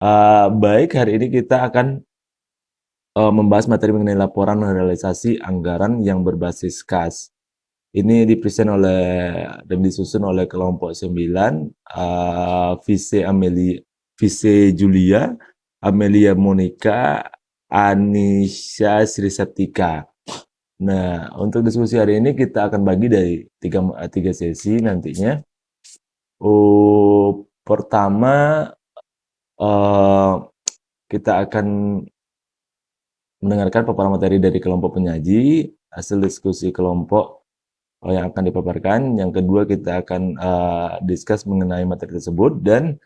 Baik, hari ini kita akan membahas materi mengenai laporan realisasi anggaran yang berbasis kas. Ini dipresent oleh dan disusun oleh kelompok 9, Vice Julia, Amelia Monica, Anisha Sri Septika. Nah, untuk diskusi hari ini kita akan bagi dari tiga sesi nantinya. Pertama, kita akan mendengarkan paparan materi dari kelompok penyaji, hasil diskusi kelompok yang akan dipaparkan. Yang kedua, kita akan discuss mengenai materi tersebut. Dan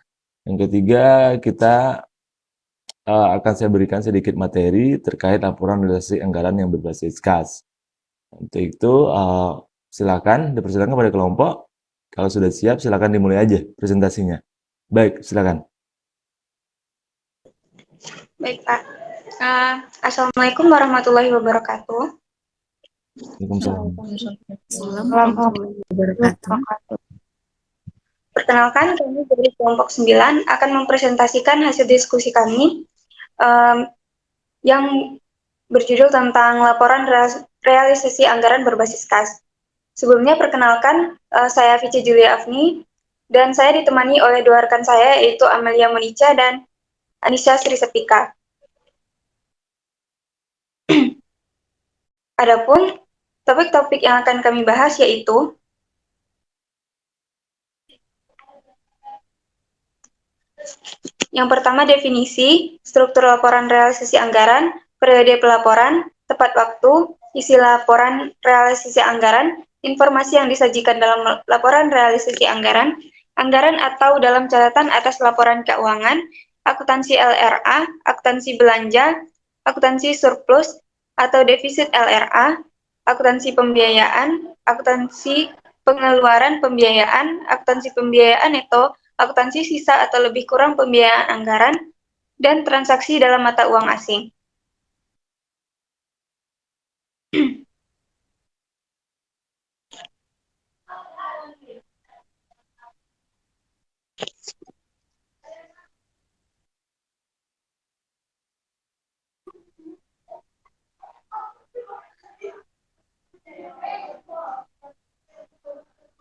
yang ketiga, kita akan saya berikan sedikit materi terkait laporan realisasi anggaran yang berbasis kas. Untuk itu, silakan dipersilakan pada kelompok. Kalau sudah siap, silakan dimulai aja presentasinya. Baik, silakan. Baik, Pak. Assalamualaikum warahmatullahi wabarakatuh. Waalaikumsalam. Warahmatullahi wabarakatuh. Perkenalkan, kami dari kelompok 9 akan mempresentasikan hasil diskusi kami yang berjudul tentang laporan realisasi anggaran berbasis kas. Sebelumnya, perkenalkan, saya Vici Julia Afni, dan saya ditemani oleh dua rekan saya, yaitu Amelia Monica dan Anisha Sri Septika. Adapun topik-topik yang akan kami bahas yaitu yang pertama, definisi, struktur laporan realisasi anggaran, periode pelaporan, tepat waktu, isi laporan realisasi anggaran, informasi yang disajikan dalam laporan realisasi anggaran, anggaran atau dalam catatan atas laporan keuangan, akuntansi LRA, akuntansi belanja, akuntansi surplus atau defisit LRA, akuntansi pembiayaan, akuntansi pengeluaran pembiayaan, akuntansi pembiayaan neto, akuntansi sisa atau lebih kurang pembiayaan anggaran, dan transaksi dalam mata uang asing.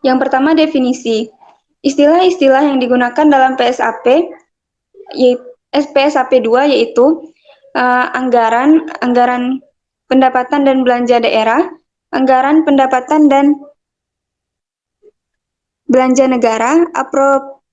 Yang pertama, definisi. Istilah-istilah yang digunakan dalam PSAP, PSAP 2 yaitu anggaran pendapatan dan belanja daerah, anggaran pendapatan dan belanja negara,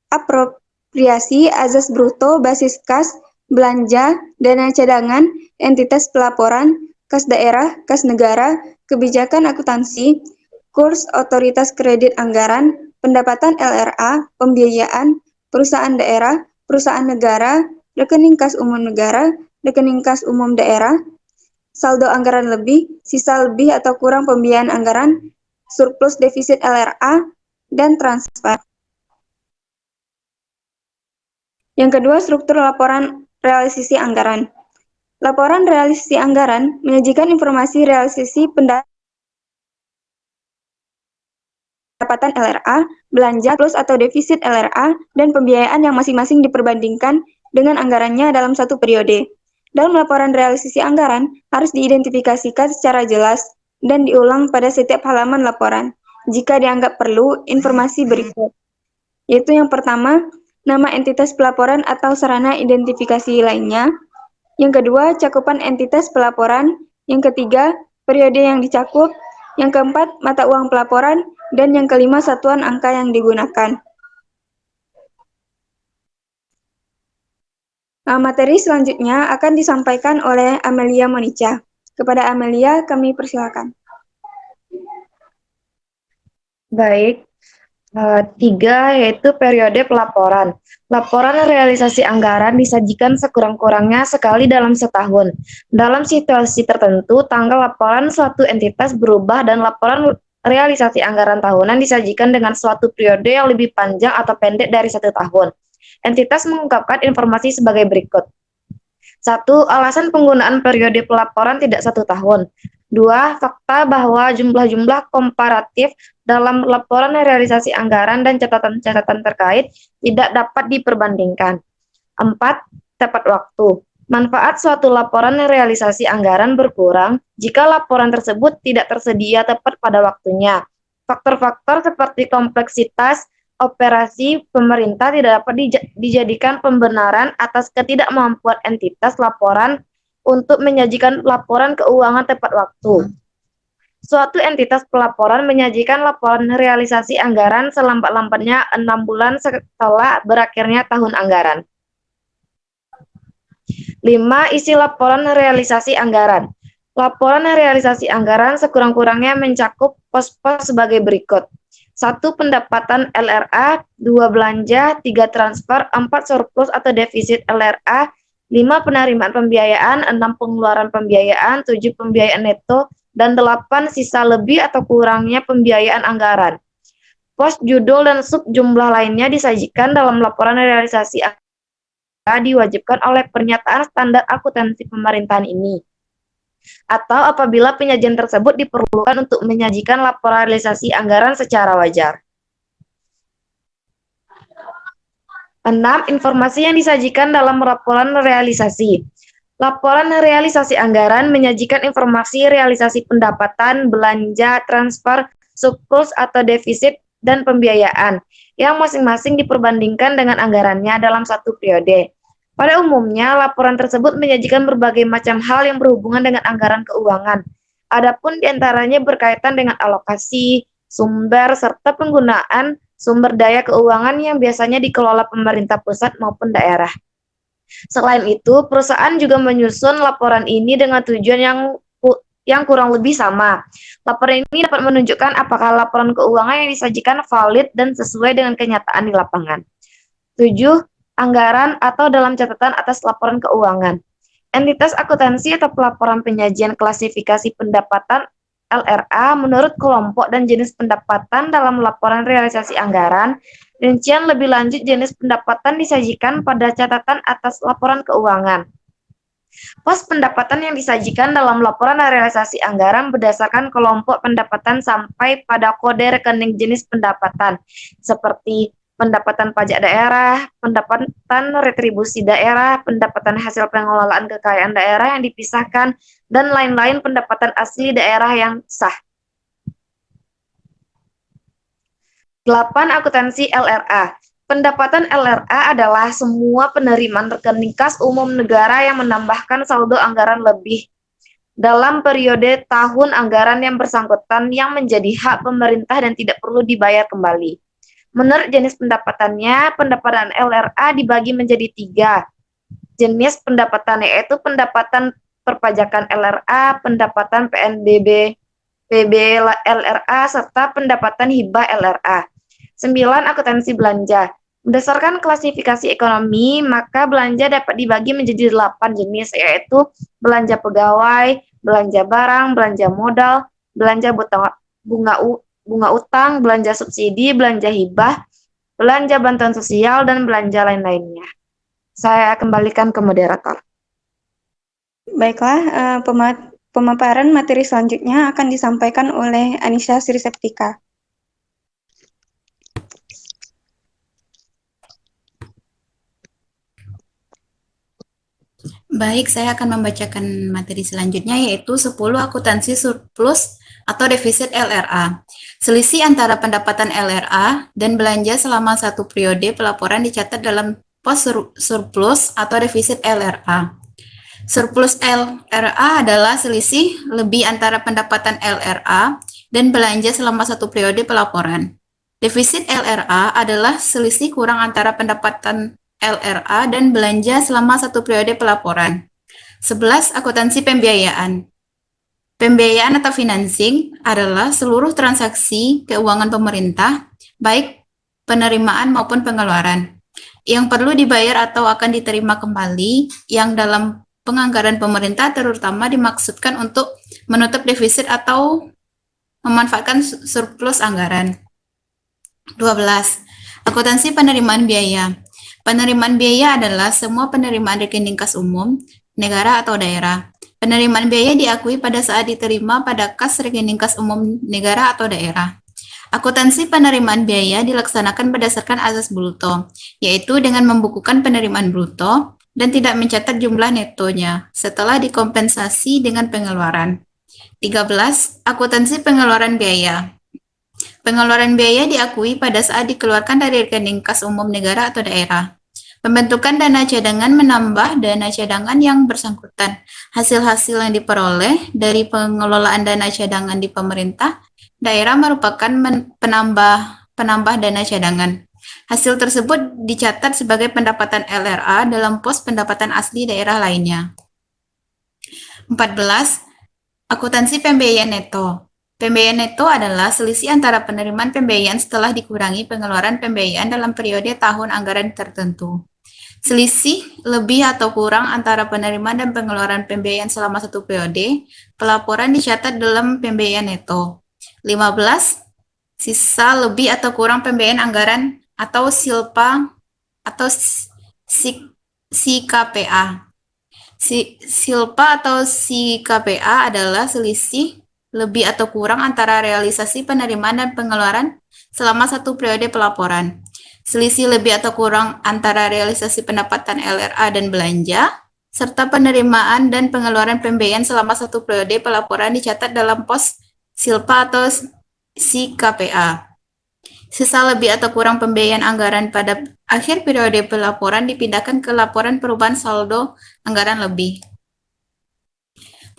apropriasi, azas bruto, basis kas, belanja, dana cadangan, entitas pelaporan, kas daerah, kas negara, kebijakan akuntansi, kurs otoritas kredit anggaran, pendapatan LRA, pembiayaan, perusahaan daerah, perusahaan negara, rekening kas umum negara, rekening kas umum daerah, saldo anggaran lebih, sisa lebih atau kurang pembiayaan anggaran, surplus defisit LRA, dan transfer. Yang kedua, struktur laporan realisasi anggaran. Laporan realisasi anggaran menyajikan informasi realisasi pendapatan LRA, belanja plus atau defisit LRA, dan pembiayaan yang masing-masing diperbandingkan dengan anggarannya dalam satu periode. Dalam laporan realisasi anggaran, harus diidentifikasikan secara jelas dan diulang pada setiap halaman laporan, jika dianggap perlu informasi berikut. Yaitu yang pertama, nama entitas pelaporan atau sarana identifikasi lainnya. Yang kedua, cakupan entitas pelaporan. Yang ketiga, periode yang dicakup. Yang keempat, mata uang pelaporan. Dan yang kelima, satuan angka yang digunakan. Materi selanjutnya akan disampaikan oleh Amelia Monica. Kepada Amelia, kami persilakan. Baik, 3 yaitu periode pelaporan. Laporan realisasi anggaran disajikan sekurang-kurangnya sekali dalam setahun. Dalam situasi tertentu, tanggal laporan suatu entitas berubah dan laporan realisasi anggaran tahunan disajikan dengan suatu periode yang lebih panjang atau pendek dari 1 tahun. Entitas mengungkapkan informasi sebagai berikut. 1. Alasan penggunaan periode pelaporan tidak 1 tahun. 2. Fakta bahwa jumlah-jumlah komparatif dalam laporan realisasi anggaran dan catatan-catatan terkait tidak dapat diperbandingkan. 4. tepat waktu. Manfaat suatu laporan realisasi anggaran berkurang jika laporan tersebut tidak tersedia tepat pada waktunya. Faktor-faktor seperti kompleksitas operasi pemerintah tidak dapat dijadikan pembenaran atas ketidakmampuan entitas laporan untuk menyajikan laporan keuangan tepat waktu. Suatu entitas pelaporan menyajikan laporan realisasi anggaran selambat-lambatnya 6 bulan setelah berakhirnya tahun anggaran. 5. Isi laporan realisasi anggaran. Laporan realisasi anggaran sekurang-kurangnya mencakup pos-pos sebagai berikut. 1. Pendapatan LRA, 2. Belanja, 3. Transfer, 4. Surplus atau defisit LRA, 5. Penerimaan pembiayaan, 6. Pengeluaran pembiayaan, 7. Pembiayaan neto, dan 8. Sisa lebih atau kurangnya pembiayaan anggaran. Pos, judul, dan sub jumlah lainnya disajikan dalam laporan realisasi anggaran diwajibkan oleh pernyataan standar akuntansi pemerintahan ini, atau apabila penyajian tersebut diperlukan untuk menyajikan laporan realisasi anggaran secara wajar. 6. Informasi yang disajikan dalam laporan realisasi. Laporan realisasi anggaran menyajikan informasi realisasi pendapatan, belanja, transfer, surplus atau defisit, dan pembiayaan yang masing-masing diperbandingkan dengan anggarannya dalam satu periode. Pada umumnya, laporan tersebut menyajikan berbagai macam hal yang berhubungan dengan anggaran keuangan. Adapun diantaranya berkaitan dengan alokasi, sumber, serta penggunaan sumber daya keuangan yang biasanya dikelola pemerintah pusat maupun daerah. Selain itu, perusahaan juga menyusun laporan ini dengan tujuan yang kurang lebih sama. Laporan ini dapat menunjukkan apakah laporan keuangan yang disajikan valid dan sesuai dengan kenyataan di lapangan. 7. Anggaran atau dalam catatan atas laporan keuangan. Entitas akuntansi atau pelaporan penyajian klasifikasi pendapatan LRA menurut kelompok dan jenis pendapatan dalam laporan realisasi anggaran. Rincian lebih lanjut jenis pendapatan disajikan pada catatan atas laporan keuangan. Pos pendapatan yang disajikan dalam laporan realisasi anggaran berdasarkan kelompok pendapatan sampai pada kode rekening jenis pendapatan, seperti pendapatan pajak daerah, pendapatan retribusi daerah, pendapatan hasil pengelolaan kekayaan daerah yang dipisahkan, dan lain-lain pendapatan asli daerah yang sah. 8. Akuntansi LRA. Pendapatan LRA adalah semua penerimaan rekening kas umum negara yang menambahkan saldo anggaran lebih dalam periode tahun anggaran yang bersangkutan yang menjadi hak pemerintah dan tidak perlu dibayar kembali. Menurut jenis pendapatannya, pendapatan LRA dibagi menjadi 3 jenis pendapatan, yaitu pendapatan perpajakan LRA, pendapatan PNBP, PB LRA, serta pendapatan hibah LRA. 9. Akuntansi belanja. Berdasarkan klasifikasi ekonomi, maka belanja dapat dibagi menjadi 8 jenis, yaitu belanja pegawai, belanja barang, belanja modal, belanja bunga utang, belanja subsidi, belanja hibah, belanja bantuan sosial, dan belanja lain-lainnya. Saya kembalikan ke moderator. Baiklah, pemaparan materi selanjutnya akan disampaikan oleh Anisha Sri Septika. Baik, saya akan membacakan materi selanjutnya, yaitu 10 akuntansi surplus atau defisit LRA. Selisih antara pendapatan LRA dan belanja selama satu periode pelaporan dicatat dalam pos surplus atau defisit LRA. Surplus LRA adalah selisih lebih antara pendapatan LRA dan belanja selama satu periode pelaporan. Defisit LRA adalah selisih kurang antara pendapatan LRA dan belanja selama satu periode pelaporan. 11. Akuntansi pembiayaan. Pembiayaan atau financing adalah seluruh transaksi keuangan pemerintah, baik penerimaan maupun pengeluaran, yang perlu dibayar atau akan diterima kembali, yang dalam penganggaran pemerintah terutama dimaksudkan untuk menutup defisit atau memanfaatkan surplus anggaran. 12. Akuntansi penerimaan biaya. Penerimaan biaya adalah semua penerimaan rekening kas umum, negara atau daerah. Penerimaan biaya diakui pada saat diterima pada kas rekening kas umum negara atau daerah. Akuntansi penerimaan biaya dilaksanakan berdasarkan asas bruto, yaitu dengan membukukan penerimaan bruto, dan tidak mencatat jumlah netonya setelah dikompensasi dengan pengeluaran. 13. Akuntansi pengeluaran biaya. Pengeluaran biaya diakui pada saat dikeluarkan dari rekening kas umum negara atau daerah. Pembentukan dana cadangan menambah dana cadangan yang bersangkutan. Hasil-hasil yang diperoleh dari pengelolaan dana cadangan di pemerintah daerah merupakan penambah dana cadangan. Hasil tersebut dicatat sebagai pendapatan LRA dalam pos pendapatan asli daerah lainnya. 14. Akuntansi pembiayaan neto. Pembiayaan neto adalah selisih antara penerimaan pembiayaan setelah dikurangi pengeluaran pembiayaan dalam periode tahun anggaran tertentu. Selisih lebih atau kurang antara penerimaan dan pengeluaran pembiayaan selama satu periode, pelaporan dicatat dalam pembiayaan neto. 15. Sisa lebih atau kurang pembiayaan anggaran atau SILPA atau SIKPA. SILPA atau SIKPA adalah selisih lebih atau kurang antara realisasi penerimaan dan pengeluaran selama satu periode pelaporan. Selisih lebih atau kurang antara realisasi pendapatan LRA dan belanja, serta penerimaan dan pengeluaran pembiayaan selama satu periode pelaporan dicatat dalam pos SILPA atau SIKPA. Sisa lebih atau kurang pembiayaan anggaran pada akhir periode pelaporan dipindahkan ke laporan perubahan saldo anggaran lebih.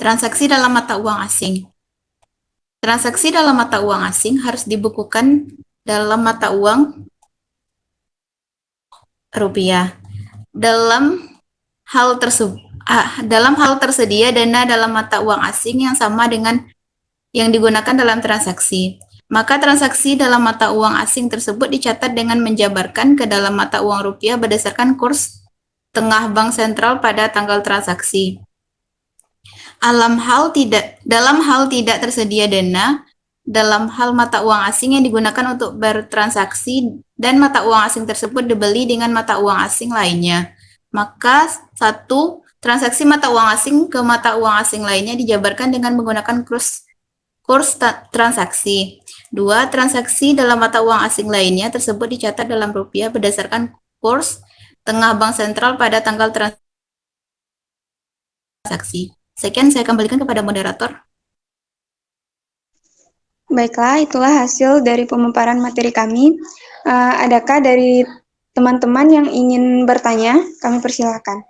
Transaksi dalam mata uang asing. Transaksi dalam mata uang asing harus dibukukan dalam mata uang rupiah. Dalam hal tersedia dana dalam mata uang asing yang sama dengan yang digunakan dalam transaksi. Maka transaksi dalam mata uang asing tersebut dicatat dengan menjabarkan ke dalam mata uang rupiah berdasarkan kurs tengah bank sentral pada tanggal transaksi. Dalam hal tidak tersedia dana dalam hal mata uang asing yang digunakan untuk bertransaksi dan mata uang asing tersebut dibeli dengan mata uang asing lainnya, maka 1. Transaksi mata uang asing ke mata uang asing lainnya dijabarkan dengan menggunakan kurs transaksi. 2. Transaksi dalam mata uang asing lainnya tersebut dicatat dalam rupiah berdasarkan kurs tengah bank sentral pada tanggal transaksi. Sekian saya kembalikan kepada moderator. Baiklah, itulah hasil dari pemaparan materi kami. Adakah dari teman-teman yang ingin bertanya? Kami persilakan.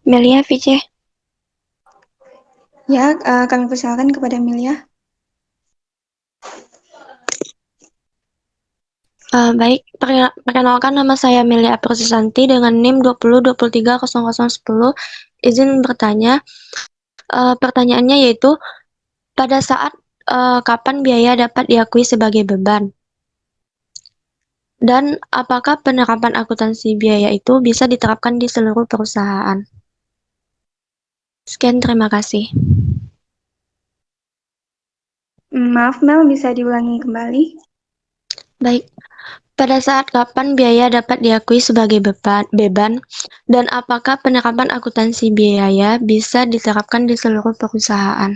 Melia Vice. Ya, kami persilakan kepada Melia. Baik, perkenalkan nama saya Melia Aprosisanti dengan NIM 20230010. Izin bertanya, pertanyaannya yaitu, pada saat kapan biaya dapat diakui sebagai beban? Dan apakah penerapan akuntansi biaya itu bisa diterapkan di seluruh perusahaan? Sekian, terima kasih. Maaf, Mel, bisa diulangi kembali? Baik, pada saat kapan biaya dapat diakui sebagai beban, dan apakah penerapan akuntansi biaya bisa diterapkan di seluruh perusahaan?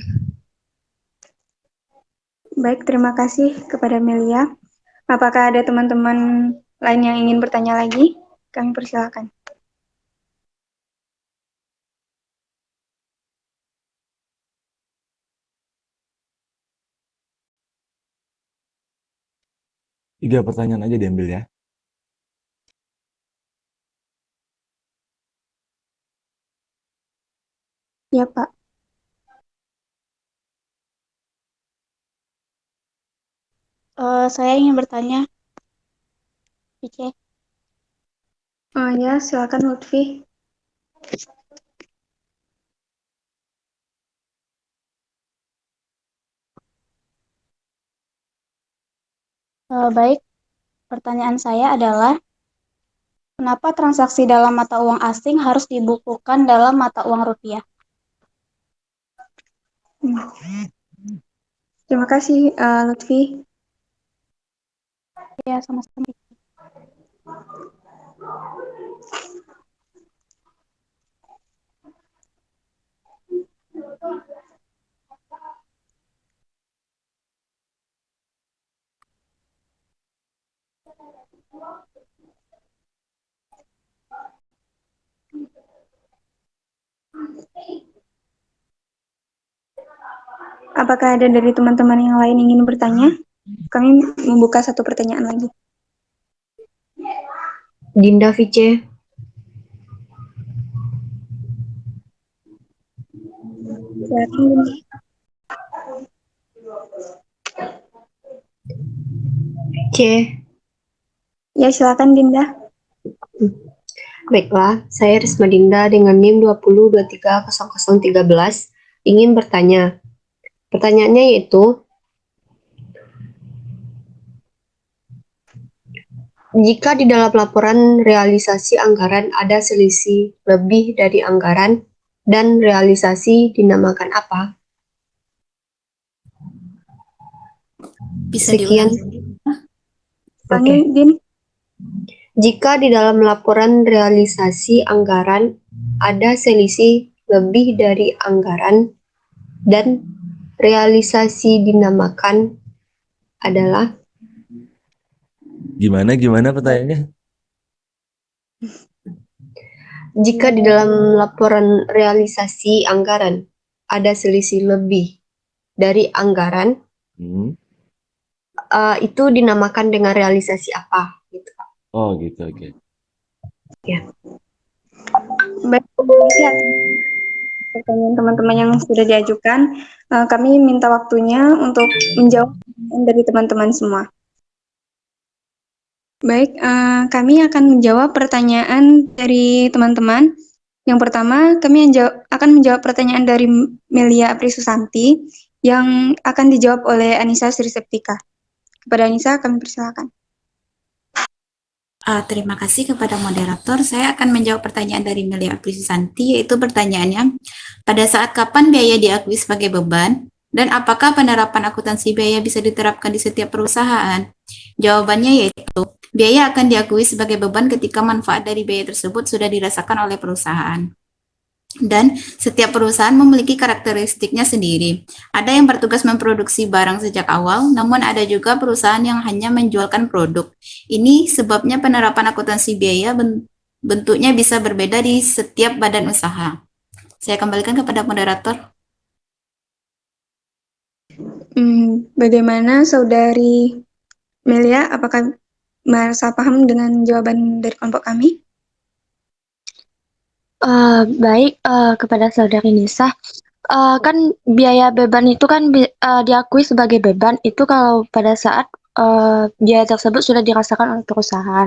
Baik, terima kasih kepada Melia. Apakah ada teman-teman lain yang ingin bertanya lagi? Kami persilakan. Tiga pertanyaan aja diambil ya. Ya, Pak. Saya ingin bertanya, Vice. Ya, silakan Lutfi. Baik, pertanyaan saya adalah, kenapa transaksi dalam mata uang asing harus dibukukan dalam mata uang rupiah? Terima kasih, Lutfi. Ya, sama-sama. Apakah ada dari teman-teman yang lain ingin bertanya? Kami membuka satu pertanyaan lagi. Dinda Vice. Silakan. C. Ya, silakan Dinda. Baiklah, saya Risma Dinda dengan NIM 20230013 ingin bertanya. Pertanyaannya yaitu, jika di dalam laporan realisasi anggaran ada selisih lebih dari anggaran dan realisasi dinamakan apa? Bisa Sekian. diulangi. Panggil Oke. Din. Jika di dalam laporan realisasi anggaran ada selisih lebih dari anggaran dan realisasi dinamakan adalah Gimana pertanyaannya? jika di dalam laporan realisasi anggaran ada selisih lebih dari anggaran, Hmm. itu dinamakan dengan realisasi apa? Gitu. Oh gitu, oke. Baik, terima kasih atas pertanyaan teman-teman yang sudah diajukan. Kami minta waktunya untuk menjawab pertanyaan dari teman-teman semua. Baik, kami akan menjawab pertanyaan dari teman-teman. Yang pertama, kami akan menjawab pertanyaan dari Melia Apri Susanti yang akan dijawab oleh Anissa Sri Septika. Kepada Anissa, kami persilakan. Terima kasih kepada moderator. Saya akan menjawab pertanyaan dari Melia Aprissanti, yaitu pertanyaannya, pada saat kapan biaya diakui sebagai beban, dan apakah penerapan akuntansi biaya bisa diterapkan di setiap perusahaan? Jawabannya yaitu, biaya akan diakui sebagai beban ketika manfaat dari biaya tersebut sudah dirasakan oleh perusahaan. Dan setiap perusahaan memiliki karakteristiknya sendiri. Ada yang bertugas memproduksi barang sejak awal, namun ada juga perusahaan yang hanya menjualkan produk. Ini sebabnya penerapan akuntansi biaya bentuknya bisa berbeda di setiap badan usaha. Saya kembalikan kepada moderator. Bagaimana Saudari Melia, apakah merasa paham dengan jawaban dari kelompok kami? Baik, kepada Saudari Nisa, kan biaya beban itu kan diakui sebagai beban itu kalau pada saat biaya tersebut sudah dirasakan oleh perusahaan.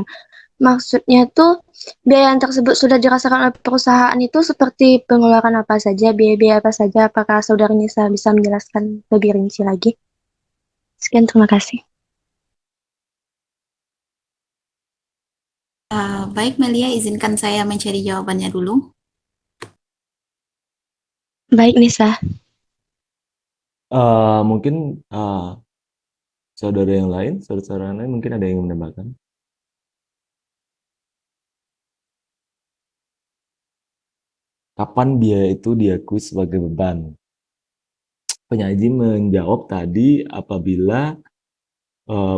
Maksudnya tuh biaya yang tersebut sudah dirasakan oleh perusahaan itu seperti pengeluaran apa saja, biaya-biaya apa saja, apakah Saudari Nisa bisa menjelaskan lebih rinci lagi? Sekian, terima kasih. Baik Melia, izinkan saya mencari jawabannya dulu. Baik Nisa. Mungkin saudara yang lain, saudara yang lain mungkin ada yang menambahkan. Kapan biaya itu diakui sebagai beban? Penyaji menjawab tadi apabila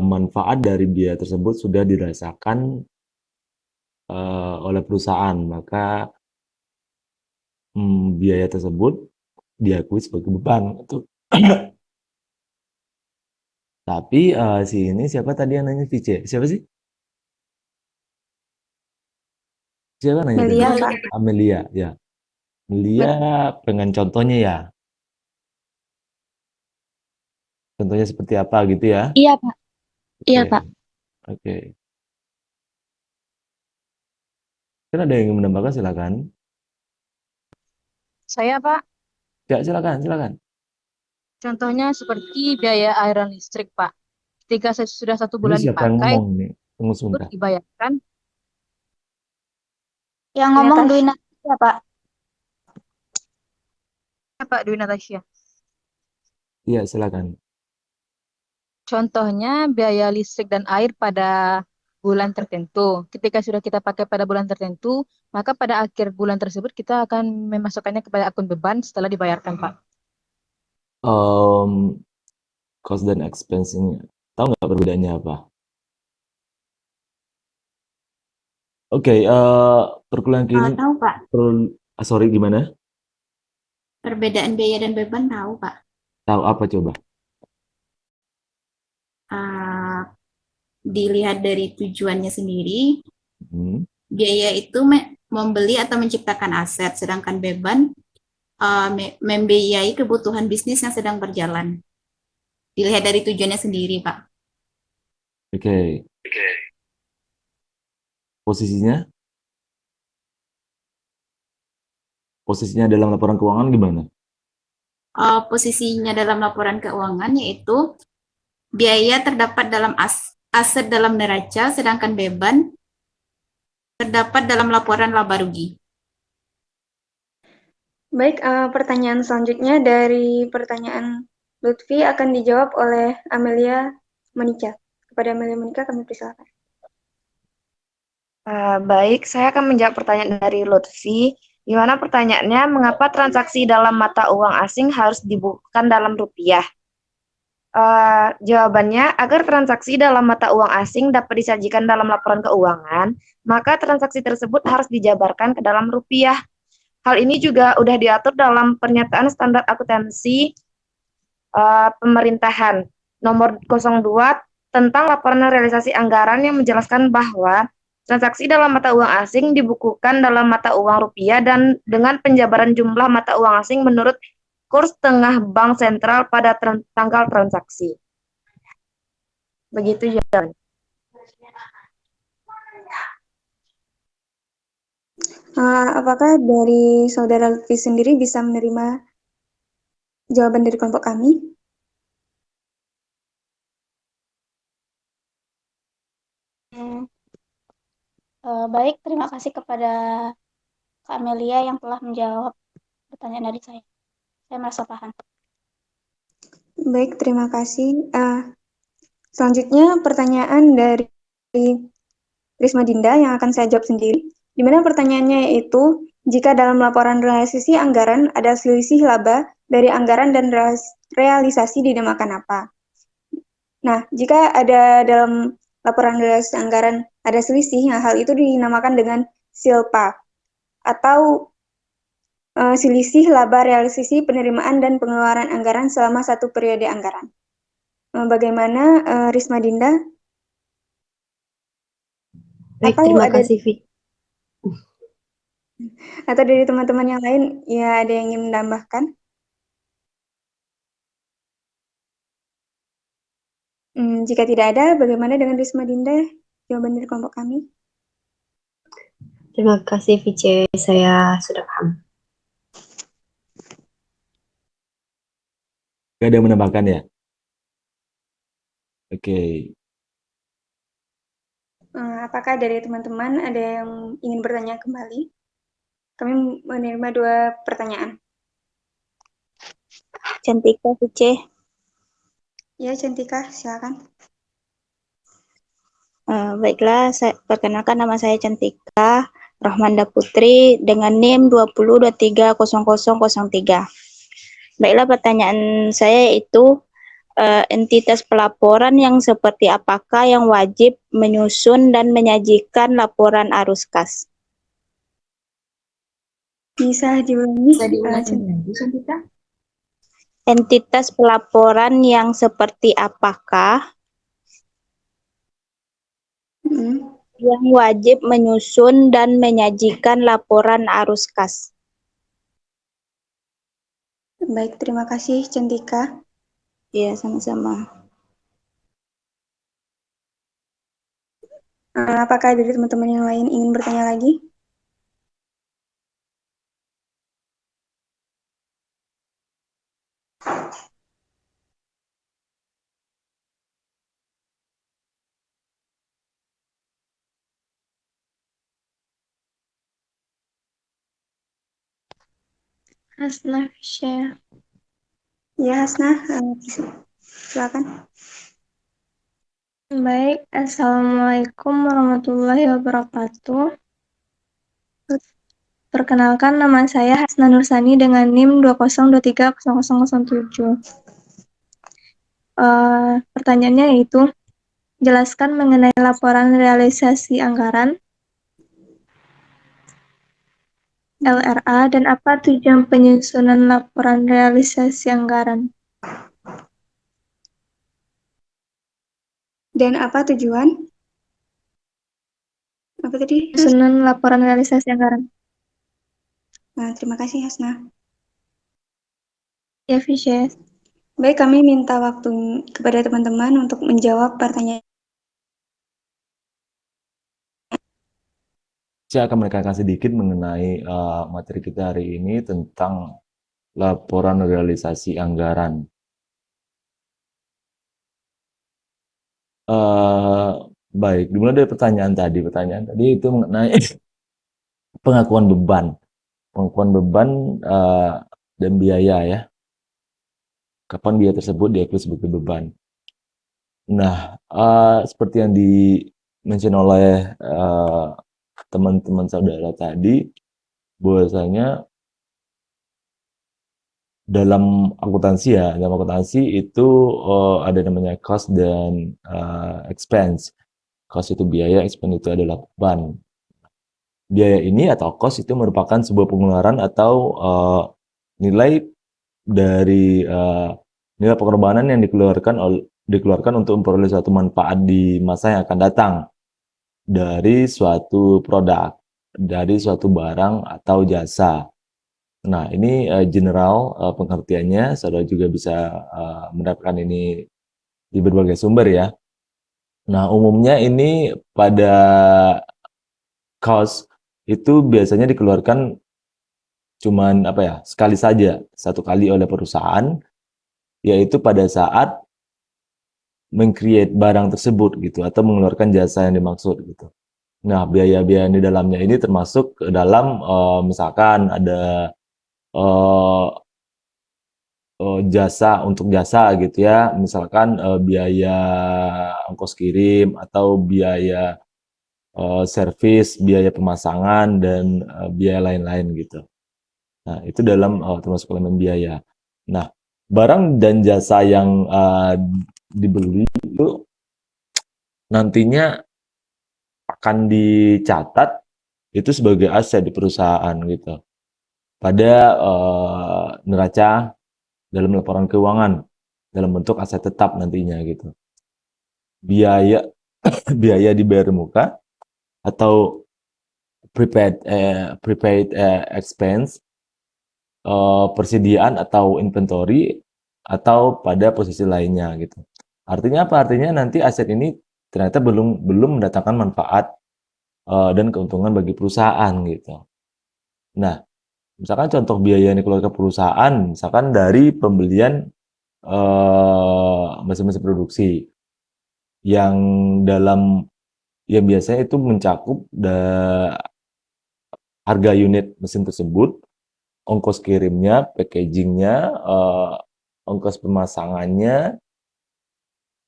manfaat dari biaya tersebut sudah dirasakan oleh perusahaan, maka biaya tersebut diakui sebagai beban. Tapi si ini siapa tadi yang nanya Vice? Siapa sih? Siapa nanya Melia, tadi? Pak. Amelia, ya. Melia pengen contohnya ya. Contohnya seperti apa gitu ya? Iya Pak. Iya Oke. Pak. Oke. Kan ada yang ingin menambahkan, silakan. Saya, Pak, Ya, silakan. contohnya seperti biaya air dan listrik, Pak. Ketika sudah 1 Ini bulan siapa yang dipakai, ngomong nih? Tunggu itu sebentar. dibayarkan. Yang Di ngomong atas. Dwi Natasha, Pak. Ya, Pak Dwi Natasha. Iya, silakan. Contohnya biaya listrik dan air pada bulan tertentu. Ketika sudah kita pakai pada bulan tertentu, maka pada akhir bulan tersebut kita akan memasukkannya kepada akun beban setelah dibayarkan, Pak. Cost dan expense-nya. Tahu nggak perbedaannya apa? Oke, perkuliahan klinik Tahu Pak, sorry gimana? perbedaan biaya dan beban tahu Pak. Tahu apa coba? Ah, dilihat dari tujuannya sendiri, Hmm. biaya itu membeli atau menciptakan aset, sedangkan beban membiayai kebutuhan bisnis yang sedang berjalan. Dilihat dari tujuannya sendiri, Pak. Oke, posisinya? Posisinya dalam laporan keuangan gimana? Posisinya dalam laporan keuangan yaitu biaya terdapat dalam aset dalam neraca, sedangkan beban terdapat dalam laporan laba rugi. Baik, pertanyaan selanjutnya dari pertanyaan Lutfi akan dijawab oleh Amelia Monica. Kepada Amelia Monica kami persilakan. Baik, saya akan menjawab pertanyaan dari Lutfi. Di mana pertanyaannya, mengapa transaksi dalam mata uang asing harus dibukukan dalam rupiah? Jawabannya, agar transaksi dalam mata uang asing dapat disajikan dalam laporan keuangan, maka transaksi tersebut harus dijabarkan ke dalam rupiah. Hal ini juga sudah diatur dalam pernyataan standar akuntansi pemerintahan nomor 02 tentang laporan realisasi anggaran yang menjelaskan bahwa transaksi dalam mata uang asing dibukukan dalam mata uang rupiah dan dengan penjabaran jumlah mata uang asing menurut kurs tengah bank sentral pada tanggal transaksi. Begitu jawabannya. Apakah dari saudara Lutfi sendiri bisa menerima jawaban dari kelompok kami? Baik, terima kasih kepada Kak Amelia yang telah menjawab pertanyaan dari saya. Saya merasa paham. Baik, terima kasih. Selanjutnya pertanyaan dari Risma Dinda yang akan saya jawab sendiri. Di mana pertanyaannya yaitu, jika dalam laporan realisasi anggaran ada selisih laba dari anggaran dan realisasi dinamakan apa? Nah, jika ada dalam laporan realisasi anggaran ada selisih, nah hal itu dinamakan dengan SILPA atau selisih laba realisasi penerimaan dan pengeluaran anggaran selama satu periode anggaran. Bagaimana Risma Dinda? Baik, Atau terima ada kasih, Vi. atau dari teman-teman yang lain ya ada yang ingin menambahkan? Jika tidak ada, bagaimana dengan Risma Dinda? Jawaban dari kelompok kami. Terima kasih, Vice. Saya sudah paham. Gak ada yang menambahkan ya? Oke. Apakah dari teman-teman ada yang ingin bertanya kembali? Kami menerima 2 pertanyaan. Cantika, Vice. Ya, Cantika, silakan. Baiklah, perkenalkan nama saya Cantika Rohmanda Putri dengan NIM 20230003. Baiklah, pertanyaan saya itu entitas pelaporan yang seperti apakah yang wajib menyusun dan menyajikan laporan arus kas? Bisa diulangi? Bisa diulangi lagi, Cantika? Entitas pelaporan yang seperti apakah yang wajib menyusun dan menyajikan laporan arus kas? Baik, terima kasih Cantika. Ya, sama-sama. Apakah dari teman-teman yang lain ingin bertanya lagi? Hasna, share. Ya, Hasna, silakan. Baik, Assalamualaikum warahmatullahi wabarakatuh. Perkenalkan, nama saya Hasna Nursani dengan NIM 20230007. Pertanyaannya yaitu, jelaskan mengenai laporan realisasi anggaran. LRA dan apa tujuan penyusunan laporan realisasi anggaran? Dan apa tujuan? Apa tadi? Penyusunan laporan realisasi anggaran. Nah, terima kasih Hasna. Ya, Vishes. Baik, kami minta waktu kepada teman-teman untuk menjawab pertanyaan. Saya akan menekankan sedikit mengenai materi kita hari ini tentang laporan realisasi anggaran. Baik, dimulai dari pertanyaan tadi. Pertanyaan tadi itu mengenai pengakuan beban. Pengakuan beban dan biaya ya. Kapan biaya tersebut diakui sebagai beban. Nah, seperti yang di-mention oleh teman-teman saudara tadi, bahwasanya dalam akuntansi itu ada namanya cost dan expense. Cost itu biaya, expense itu adalah beban. Biaya ini atau cost itu merupakan sebuah pengeluaran atau nilai dari nilai pengorbanan yang dikeluarkan untuk memperoleh suatu manfaat di masa yang akan datang dari suatu produk, dari suatu barang atau jasa. Nah, ini general pengertiannya, saudara juga bisa mendapatkan ini di berbagai sumber ya. Nah, umumnya ini pada cost itu biasanya dikeluarkan cuman apa ya, sekali saja, satu kali oleh perusahaan, yaitu pada saat meng-create barang tersebut gitu atau mengeluarkan jasa yang dimaksud gitu. Nah, biaya-biaya di dalamnya ini termasuk ke dalam misalkan ada jasa untuk jasa gitu ya, misalkan biaya ongkos kirim atau biaya servis, biaya pemasangan dan biaya lain-lain gitu. Nah, itu dalam termasuk elemen biaya. Nah, barang dan jasa yang dibeli itu nantinya akan dicatat itu sebagai aset di perusahaan gitu. Pada neraca dalam laporan keuangan dalam bentuk aset tetap nantinya gitu. Biaya biaya dibayar muka atau prepaid expense, persediaan atau inventory atau pada posisi lainnya gitu. Artinya apa? Artinya nanti aset ini ternyata belum mendatangkan manfaat dan keuntungan bagi perusahaan gitu. Nah, misalkan contoh biaya yang dikeluarkan perusahaan, misalkan dari pembelian mesin-mesin produksi yang biasanya itu mencakup harga unit mesin tersebut, ongkos kirimnya, packagingnya, ongkos pemasangannya,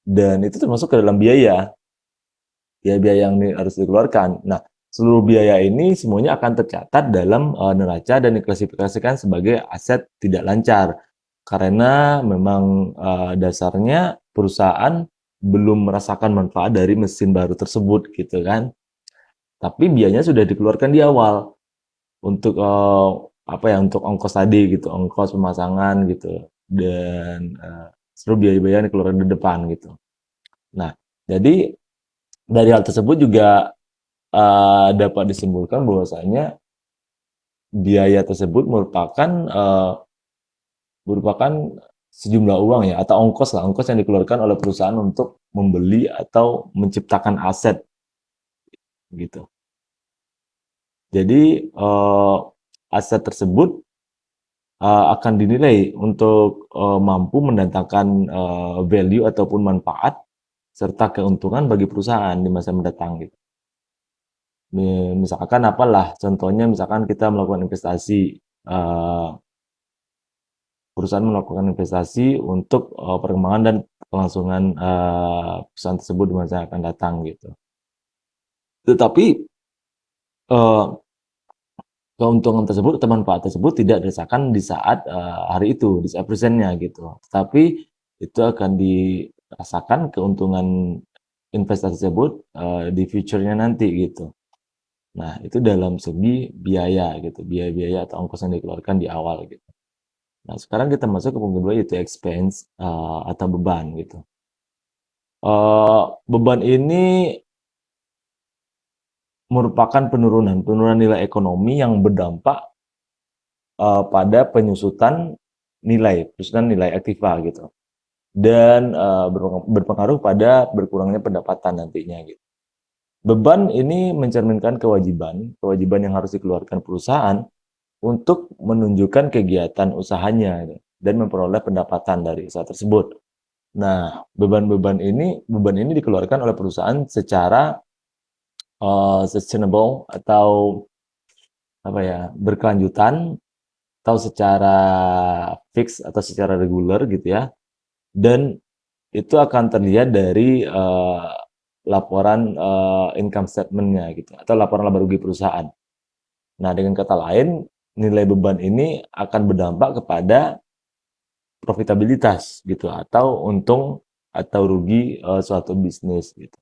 dan itu termasuk ke dalam biaya yang harus dikeluarkan. Nah, seluruh biaya ini semuanya akan tercatat dalam neraca dan diklasifikasikan sebagai aset tidak lancar. Karena memang dasarnya perusahaan belum merasakan manfaat dari mesin baru tersebut gitu kan. Tapi biayanya sudah dikeluarkan di awal untuk untuk ongkos tadi gitu, ongkos pemasangan gitu dan seluruh biaya-biaya yang dikeluarkan di depan gitu. Nah, jadi dari hal tersebut juga dapat disimpulkan bahwasanya biaya tersebut merupakan sejumlah uang ya atau ongkos yang dikeluarkan oleh perusahaan untuk membeli atau menciptakan aset gitu. Jadi aset tersebut akan dinilai untuk mampu mendatangkan value ataupun manfaat serta keuntungan bagi perusahaan di masa mendatang gitu. Misalkan apalah contohnya, misalkan kita melakukan investasi, perusahaan melakukan investasi untuk perkembangan dan kelangsungan perusahaan tersebut di masa yang akan datang gitu. Tetapi keuntungan tersebut atau manfaat tersebut tidak dirasakan di saat hari itu, di saat presentnya gitu. Tapi itu akan dirasakan keuntungan investasi tersebut di future-nya nanti gitu. Nah, itu dalam segi biaya gitu, biaya-biaya atau ongkos yang dikeluarkan di awal gitu. Nah, sekarang kita masuk ke punct kedua yaitu expense atau beban gitu. Beban ini merupakan penurunan nilai ekonomi yang berdampak pada penyusutan nilai aktiva gitu. Dan berpengaruh pada berkurangnya pendapatan nantinya gitu. Beban ini mencerminkan kewajiban yang harus dikeluarkan perusahaan untuk menunjukkan kegiatan usahanya dan memperoleh pendapatan dari usaha tersebut. Nah, beban ini dikeluarkan oleh perusahaan secara sustainable atau apa ya, berkelanjutan atau secara fix atau secara reguler gitu ya. Dan itu akan terlihat dari laporan income statement-nya gitu atau laporan laba rugi perusahaan. Nah, dengan kata lain, nilai beban ini akan berdampak kepada profitabilitas gitu atau untung atau rugi suatu bisnis gitu.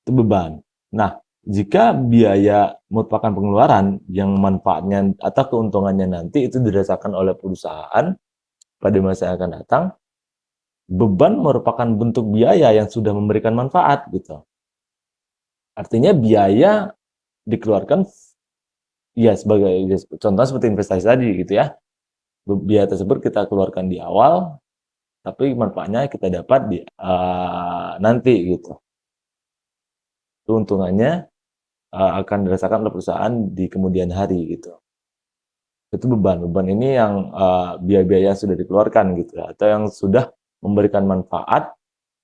Itu beban. Nah, jika biaya merupakan pengeluaran yang manfaatnya atau keuntungannya nanti itu dirasakan oleh perusahaan pada masa yang akan datang, beban merupakan bentuk biaya yang sudah memberikan manfaat gitu. Artinya biaya dikeluarkan ya sebagai contoh seperti investasi tadi gitu ya. Biaya tersebut kita keluarkan di awal, tapi manfaatnya kita dapat di nanti gitu. Keuntungannya akan dirasakan oleh perusahaan di kemudian hari gitu. Itu beban. Beban ini yang biaya-biaya sudah dikeluarkan gitu ya, atau yang sudah memberikan manfaat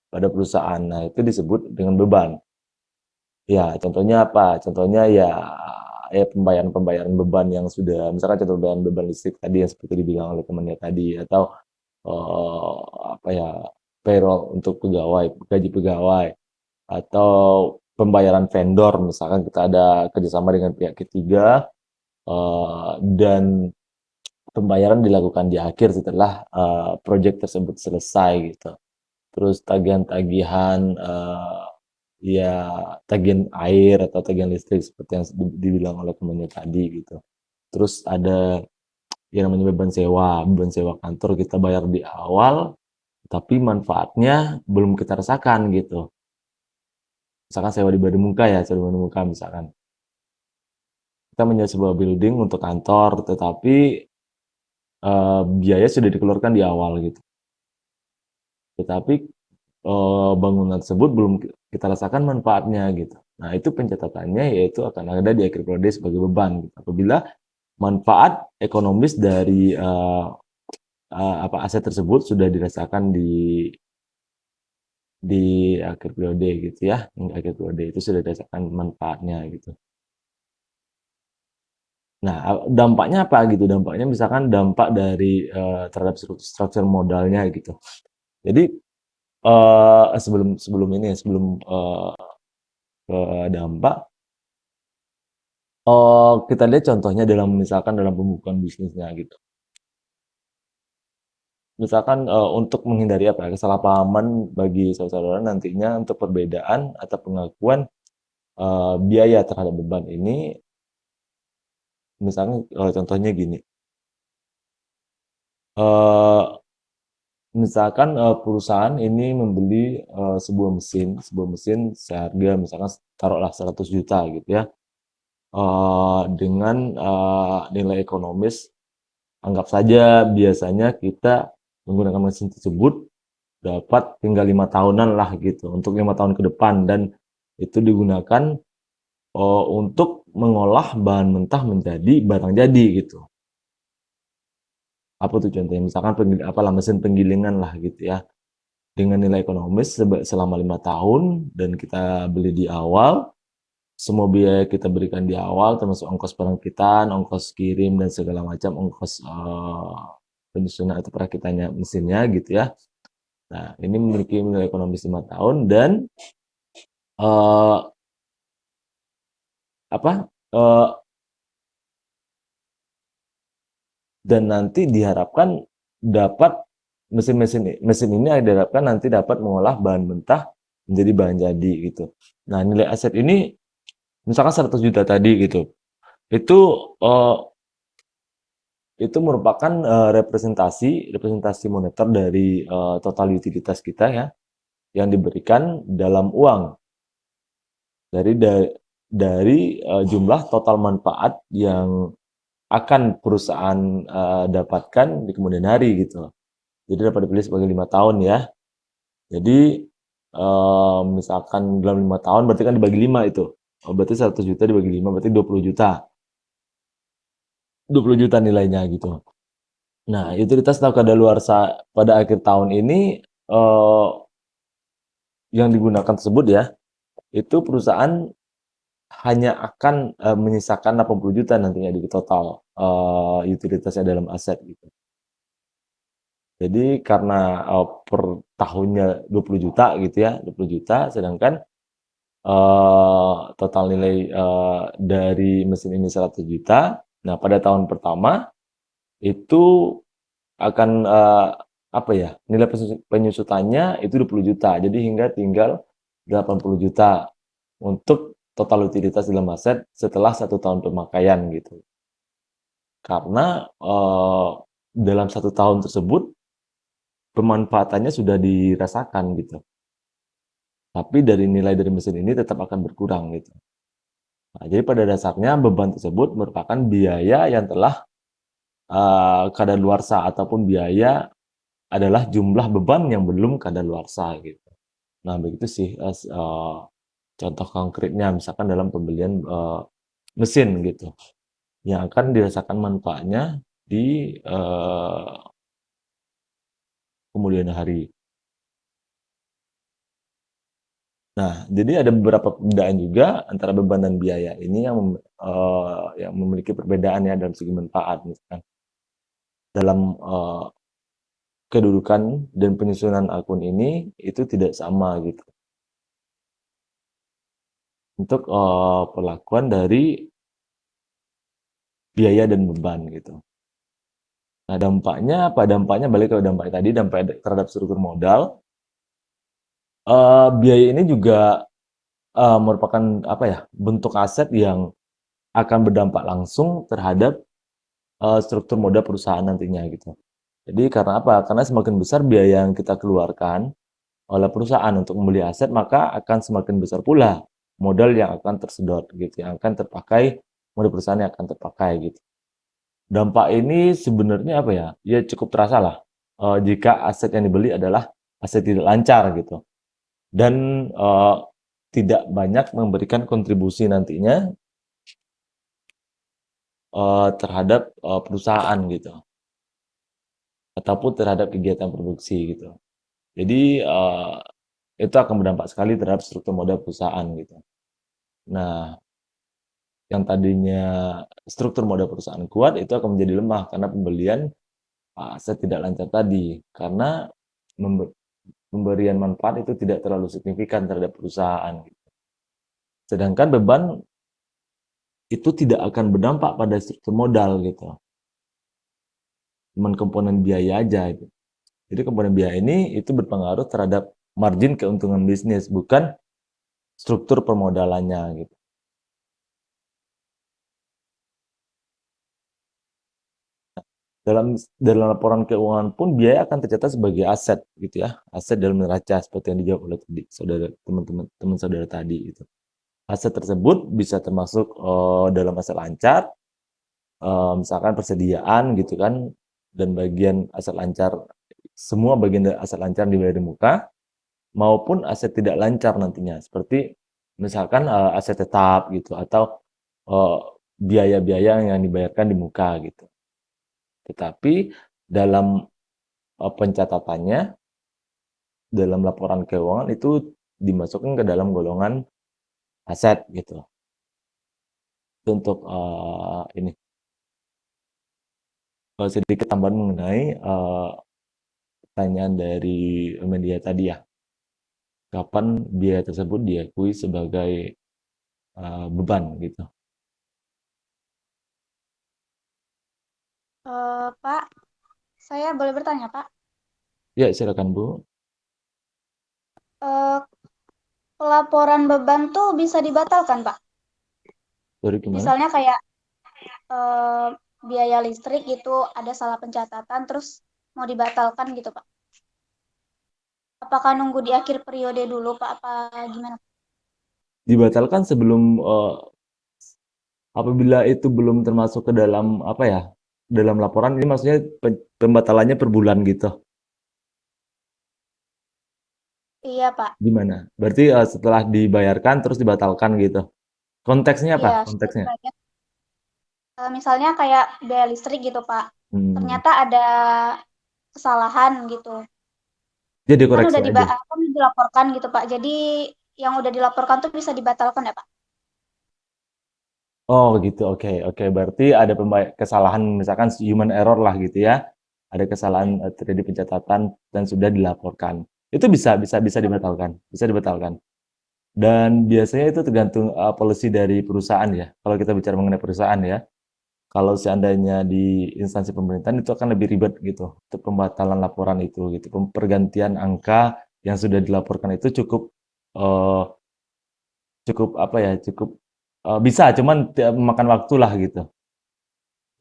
pada perusahaan. Nah, itu disebut dengan beban. Ya, contohnya apa? Contohnya ya pembayaran beban yang sudah, misalkan contoh pembayaran beban listrik tadi yang seperti dibilang oleh temannya tadi, atau apa ya, payroll untuk pegawai, gaji pegawai, atau pembayaran vendor, misalkan kita ada kerjasama dengan pihak ketiga dan pembayaran dilakukan di akhir setelah proyek tersebut selesai gitu. Terus tagihan-tagihan ya tagihan air atau tagihan listrik seperti yang dibilang oleh temannya tadi gitu. Terus ada yang namanya beban sewa kantor kita bayar di awal, tapi manfaatnya belum kita rasakan gitu. Misalkan sewa di Bademungka ya, sewa di Bademungka misalkan. Kita menyewa sebuah building untuk kantor, tetapi biaya sudah dikeluarkan di awal gitu. Tetapi bangunan tersebut belum kita rasakan manfaatnya gitu. Nah, itu pencatatannya yaitu akan ada di akhir periode sebagai beban gitu. Apabila manfaat ekonomis dari aset tersebut sudah dirasakan di akhir periode gitu ya. Di akhir periode itu sudah dirasakan manfaatnya gitu. Nah, dampaknya apa gitu? Dampaknya misalkan dampak dari terhadap struktur modalnya gitu. Jadi sebelum ke dampak, kita lihat contohnya misalkan dalam pembukaan bisnisnya gitu. Misalkan untuk menghindari apa ya, kesalahpahaman bagi saudara-saudara nantinya untuk perbedaan atau pengakuan biaya terhadap beban ini, misalnya contohnya gini. Misalkan perusahaan ini membeli sebuah mesin seharga misalkan taruhlah 100 juta gitu ya, dengan nilai ekonomis, anggap saja biasanya kita menggunakan mesin tersebut dapat tinggal 5 tahunan lah gitu, untuk 5 tahun ke depan, dan itu digunakan untuk mengolah bahan mentah menjadi barang jadi gitu. Apa tuh contohnya? Misalkan mesin penggilingan lah gitu ya. Dengan nilai ekonomis selama 5 tahun dan kita beli di awal, semua biaya kita berikan di awal termasuk ongkos perakitan, ongkos kirim dan segala macam ongkos penyusunan atau perakitannya mesinnya gitu ya. Nah, ini memiliki nilai ekonomis 5 tahun dan dan nanti diharapkan dapat mesin ini diharapkan nanti dapat mengolah bahan mentah menjadi bahan jadi gitu. Nah, nilai aset ini misalkan 100 juta tadi gitu, itu eh, itu merupakan representasi moneter dari total utilitas kita ya, yang diberikan dalam uang dari jumlah total manfaat yang akan perusahaan dapatkan di kemudian hari gitu. Jadi dapat dipilih sebagai 5 tahun ya. Jadi misalkan dalam 5 tahun berarti kan dibagi 5 itu. Oh, berarti 100 juta dibagi 5 berarti 20 juta. 20 juta nilainya gitu. Nah, utilitas atau kadaluarsa pada akhir tahun ini yang digunakan tersebut ya, itu perusahaan hanya akan menyisakan 80 juta nantinya di total utilitasnya dalam aset gitu. Jadi karena per tahunnya 20 juta gitu ya, 20 juta, sedangkan total nilai dari mesin ini 100 juta. Nah, pada tahun pertama itu akan apa ya, nilai penyusutannya itu 20 juta. Jadi hingga tinggal 80 juta untuk total utilitas dalam aset setelah 1 tahun pemakaian gitu. Karena dalam 1 tahun tersebut pemanfaatannya sudah dirasakan gitu. Tapi dari nilai dari mesin ini tetap akan berkurang gitu. Nah, jadi pada dasarnya beban tersebut merupakan biaya yang telah kadaluarsa ataupun biaya adalah jumlah beban yang belum kadaluarsa gitu. Nah, begitu sih contoh konkretnya misalkan dalam pembelian mesin gitu yang akan dirasakan manfaatnya di kemudian hari. Nah, jadi ada beberapa perbedaan juga antara beban dan biaya ini yang memiliki perbedaan ya dalam segi manfaat misalkan. Dalam kedudukan dan penyusunan akun ini itu tidak sama gitu. Untuk perlakuan dari biaya dan beban gitu. Nah, dampaknya apa? Dampaknya balik ke dampak tadi, dampak terhadap struktur modal. Biaya ini juga merupakan apa ya, bentuk aset yang akan berdampak langsung terhadap struktur modal perusahaan nantinya gitu. Jadi karena apa? Karena semakin besar biaya yang kita keluarkan oleh perusahaan untuk membeli aset, maka akan semakin besar pula modal yang akan tersedot gitu, yang akan terpakai, modal perusahaan yang akan terpakai gitu. Dampak ini sebenarnya apa ya? Ya cukup terasa lah jika aset yang dibeli adalah aset tidak lancar gitu. Dan tidak banyak memberikan kontribusi nantinya terhadap perusahaan gitu. Ataupun terhadap kegiatan produksi gitu. Jadi itu akan berdampak sekali terhadap struktur modal perusahaan gitu. Nah, yang tadinya struktur modal perusahaan kuat itu akan menjadi lemah karena pembelian aset tidak lancar tadi. Karena pemberian manfaat itu tidak terlalu signifikan terhadap perusahaan. Sedangkan beban itu tidak akan berdampak pada struktur modal gitu. Cuman komponen biaya aja gitu. Jadi komponen biaya ini itu berpengaruh terhadap margin keuntungan bisnis, bukan struktur permodalannya gitu. Dalam laporan keuangan pun biaya akan tercatat sebagai aset gitu ya, aset dalam neraca seperti yang dijawab oleh tadi teman saudara tadi itu. Aset tersebut bisa termasuk dalam aset lancar, misalkan persediaan gitu kan, dan bagian aset lancar, semua bagian dari aset lancar dibayar di muka, maupun aset tidak lancar nantinya, seperti misalkan aset tetap gitu, atau biaya-biaya yang dibayarkan di muka gitu. Tetapi dalam pencatatannya, dalam laporan keuangan itu dimasukkan ke dalam golongan aset gitu. Untuk ini sedikit tambahan mengenai pertanyaan dari media tadi ya, kapan biaya tersebut diakui sebagai beban gitu. Pak, saya boleh bertanya, Pak? Ya, silakan Bu. Pelaporan beban tuh bisa dibatalkan, Pak? Sorry, gimana? Misalnya kayak biaya listrik gitu ada salah pencatatan terus mau dibatalkan gitu Pak. Apakah nunggu di akhir periode dulu Pak apa gimana? Dibatalkan sebelum apabila itu belum termasuk ke dalam apa ya? Dalam laporan ini maksudnya pembatalannya per bulan gitu. Iya Pak. Gimana? Berarti setelah dibayarkan terus dibatalkan gitu. Konteksnya Iya, apa? sudah Konteksnya? dibayar. Misalnya kayak biaya listrik gitu Pak. Hmm. Ternyata ada kesalahan gitu. Dia Kan dikoreksi udah aja. kan dilaporkan gitu Pak. Jadi yang udah dilaporkan tuh bisa dibatalkan ya Pak? Oh gitu, oke, oke. Berarti ada kesalahan misalkan human error lah gitu ya. Ada kesalahan terjadi pencatatan dan sudah dilaporkan. Itu bisa dibatalkan, bisa dibatalkan. Dan biasanya itu tergantung policy dari perusahaan ya. Kalau kita bicara mengenai perusahaan ya, kalau seandainya di instansi pemerintahan itu akan lebih ribet gitu untuk pembatalan laporan itu gitu. Pergantian angka yang sudah dilaporkan itu cukup eh, cukup apa ya, cukup bisa, cuman memakan waktu lah gitu,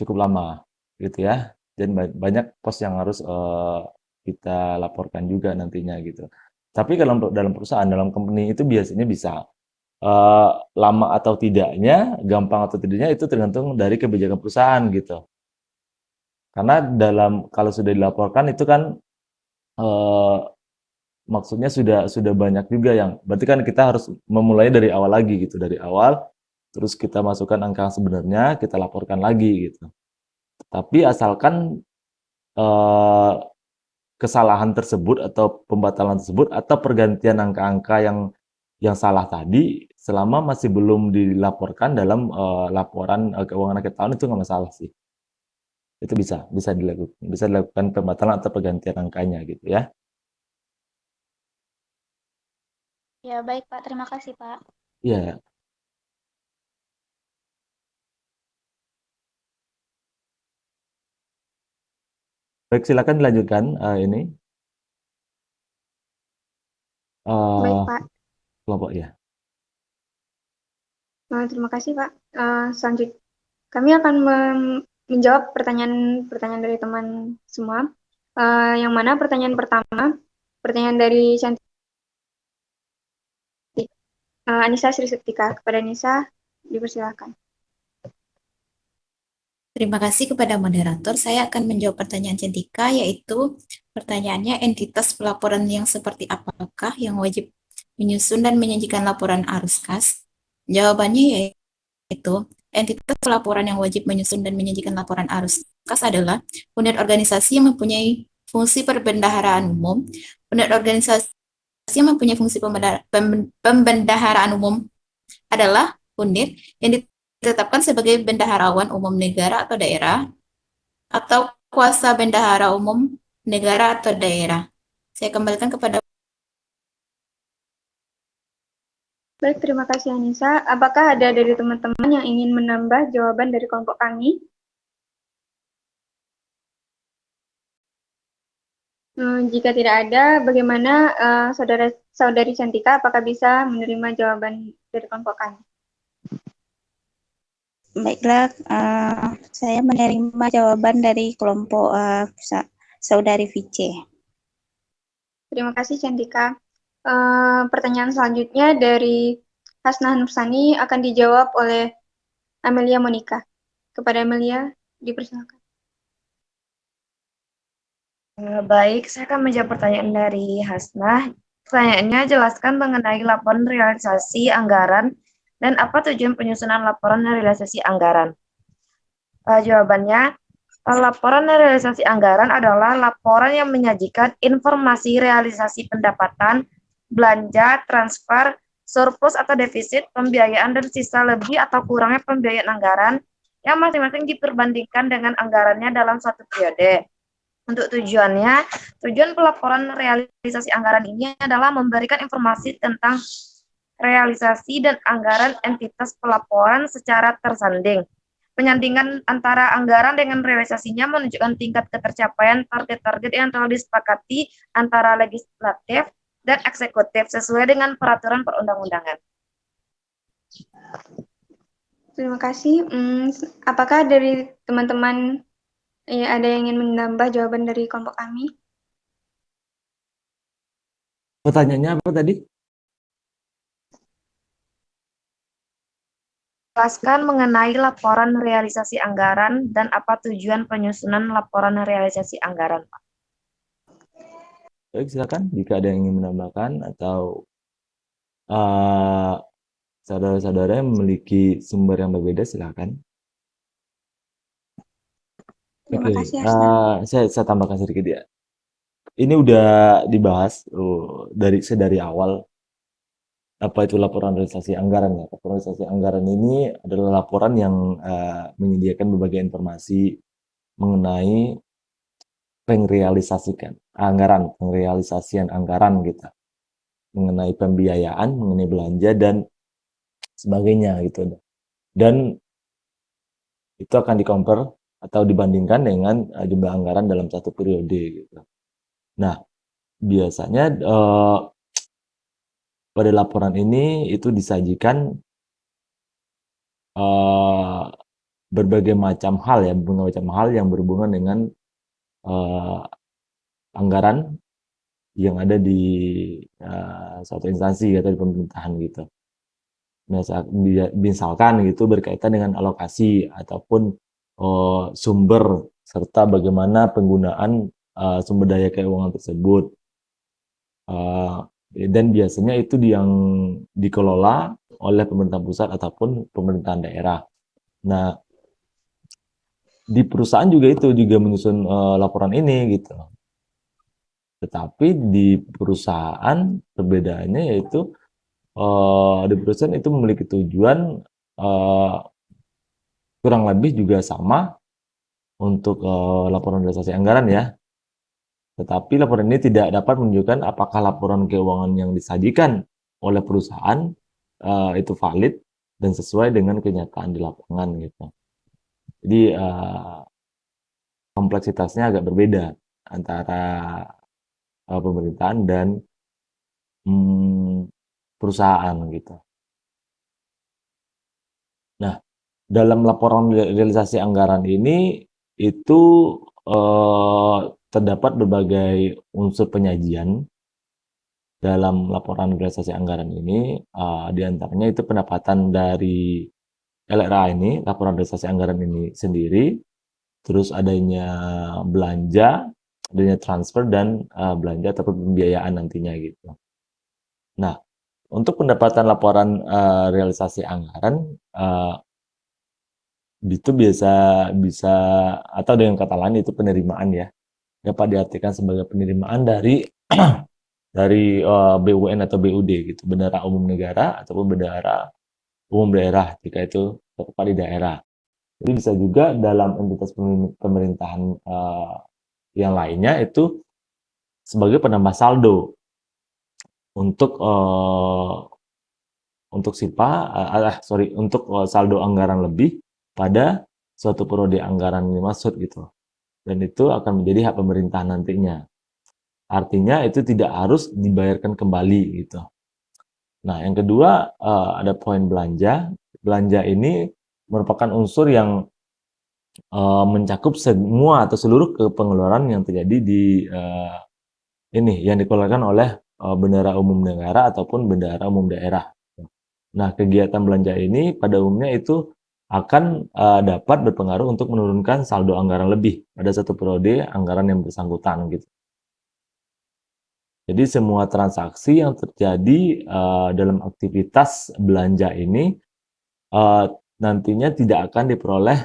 cukup lama gitu ya. Dan banyak pos yang harus kita laporkan juga nantinya gitu. Tapi kalau untuk dalam perusahaan, dalam company itu biasanya bisa lama atau tidaknya, gampang atau tidaknya itu tergantung dari kebijakan perusahaan gitu. Karena kalau sudah dilaporkan itu kan eh, maksudnya sudah banyak juga yang berarti kan kita harus memulai dari awal lagi gitu, dari awal terus kita masukkan angka yang sebenarnya, kita laporkan lagi gitu. Tapi asalkan eh, kesalahan tersebut atau pembatalan tersebut atau pergantian angka-angka yang salah tadi selama masih belum dilaporkan dalam laporan keuangan akhir tahun itu nggak masalah sih. Itu bisa dilakukan pembatalan atau pergantian angkanya gitu ya. Ya baik Pak, terima kasih Pak. Iya. Baik, silakan dilanjutkan ini Baik, eh Pak. kelompok ya. Terima kasih, Pak. Selanjutnya, kami akan menjawab pertanyaan-pertanyaan dari teman semua. Yang mana pertanyaan pertama, pertanyaan dari Cantik Anissa Sri Septika. Kepada Anissa, dipersilakan. Terima kasih kepada moderator. Saya akan menjawab pertanyaan Cantika, yaitu pertanyaannya entitas pelaporan yang seperti apakah yang wajib menyusun dan menyajikan laporan arus kas? Jawabannya yaitu entitas pelaporan yang wajib menyusun dan menyajikan laporan arus kas adalah unit organisasi yang mempunyai fungsi perbendaharaan umum. Unit organisasi yang mempunyai fungsi pembendaharaan umum adalah unit yang ditetapkan sebagai bendaharawan umum negara atau daerah atau kuasa bendahara umum negara atau daerah. Saya kembalikan kepada. Baik, terima kasih Anissa. Apakah ada dari teman-teman yang ingin menambah jawaban dari kelompok kami? Jika tidak ada, bagaimana saudari Cantika, apakah bisa menerima jawaban dari kelompok kami? Baiklah, saya menerima jawaban dari kelompok Saudari Vice. Terima kasih Cantika. Pertanyaan selanjutnya dari Hasnah Nursani akan dijawab oleh Amelia Monica. Kepada Amelia, dipersilakan. Baik, saya akan menjawab pertanyaan dari Hasnah. Pertanyaannya, jelaskan mengenai laporan realisasi anggaran dan apa tujuan penyusunan laporan realisasi anggaran. Jawabannya, laporan realisasi anggaran adalah laporan yang menyajikan informasi realisasi pendapatan, belanja, transfer, surplus atau defisit, pembiayaan, dan sisa lebih atau kurangnya pembiayaan anggaran yang masing-masing diperbandingkan dengan anggarannya dalam suatu periode. Untuk tujuan pelaporan realisasi anggaran ini adalah memberikan informasi tentang realisasi dan anggaran entitas pelaporan secara tersanding. Penyandingan antara anggaran dengan realisasinya menunjukkan tingkat ketercapaian target-target yang telah disepakati antara legislatif dan eksekutif sesuai dengan peraturan perundang-undangan. Terima kasih. Apakah dari teman-teman ada yang ingin menambah jawaban dari kelompok kami? Pertanyaannya apa tadi? Jelaskan mengenai laporan realisasi anggaran dan apa tujuan penyusunan laporan realisasi anggaran, Pak. Baik, silakan jika ada yang ingin menambahkan atau uh, saudara-saudara yang memiliki sumber yang berbeda, silakan. Terima Oke, kasih, Arslan. saya tambahkan sedikit ya. Ini udah dibahas dari awal apa itu laporan realisasi anggaran ya. Laporan realisasi anggaran ini adalah laporan yang menyediakan berbagai informasi mengenai pengrealisasian anggaran gitu, mengenai pembiayaan, mengenai belanja dan sebagainya gitu. Dan itu akan di-compare atau dibandingkan dengan jumlah anggaran dalam satu periode gitu. Nah, biasanya pada laporan ini itu disajikan berbagai macam hal ya, berbagai macam hal yang berhubungan dengan anggaran yang ada di suatu instansi atau di pemerintahan gitu. Misalkan gitu berkaitan dengan alokasi ataupun sumber serta bagaimana penggunaan sumber daya keuangan tersebut. Dan biasanya itu yang dikelola oleh pemerintah pusat ataupun pemerintahan daerah. Nah, di perusahaan juga itu juga menyusun laporan ini gitu. Tetapi di perusahaan perbedaannya yaitu di perusahaan itu memiliki tujuan kurang lebih juga sama untuk laporan realisasi anggaran ya. Tetapi laporan ini tidak dapat menunjukkan apakah laporan keuangan yang disajikan oleh perusahaan itu valid dan sesuai dengan kenyataan di lapangan gitu. Jadi kompleksitasnya agak berbeda antara pemerintahan dan perusahaan gitu. Nah, dalam laporan realisasi anggaran ini itu terdapat berbagai unsur penyajian dalam laporan realisasi anggaran ini, di antaranya itu pendapatan dari LRA ini, laporan realisasi anggaran ini sendiri, terus adanya belanja, adanya transfer dan belanja ataupun pembiayaan nantinya gitu. Nah, untuk pendapatan laporan realisasi anggaran itu bisa atau dengan kata lain itu penerimaan ya, dapat diartikan sebagai penerimaan dari BUN atau BUD gitu, bendahara umum negara ataupun bendahara umum daerah jika itu terdapat di daerah. Jadi bisa juga dalam entitas pemerintahan yang lainnya itu sebagai penambah saldo untuk saldo anggaran lebih pada suatu periode anggaran yang dimaksud gitu. Dan itu akan menjadi hak pemerintah nantinya. Artinya itu tidak harus dibayarkan kembali gitu. Nah, yang kedua ada poin belanja. Belanja ini merupakan unsur yang mencakup semua atau seluruh pengeluaran yang terjadi di yang dikeluarkan oleh bendahara umum negara ataupun bendahara umum daerah. Nah, kegiatan belanja ini pada umumnya itu akan dapat berpengaruh untuk menurunkan saldo anggaran lebih pada satu periode anggaran yang bersangkutan gitu. Jadi semua transaksi yang terjadi dalam aktivitas belanja ini nantinya tidak akan diperoleh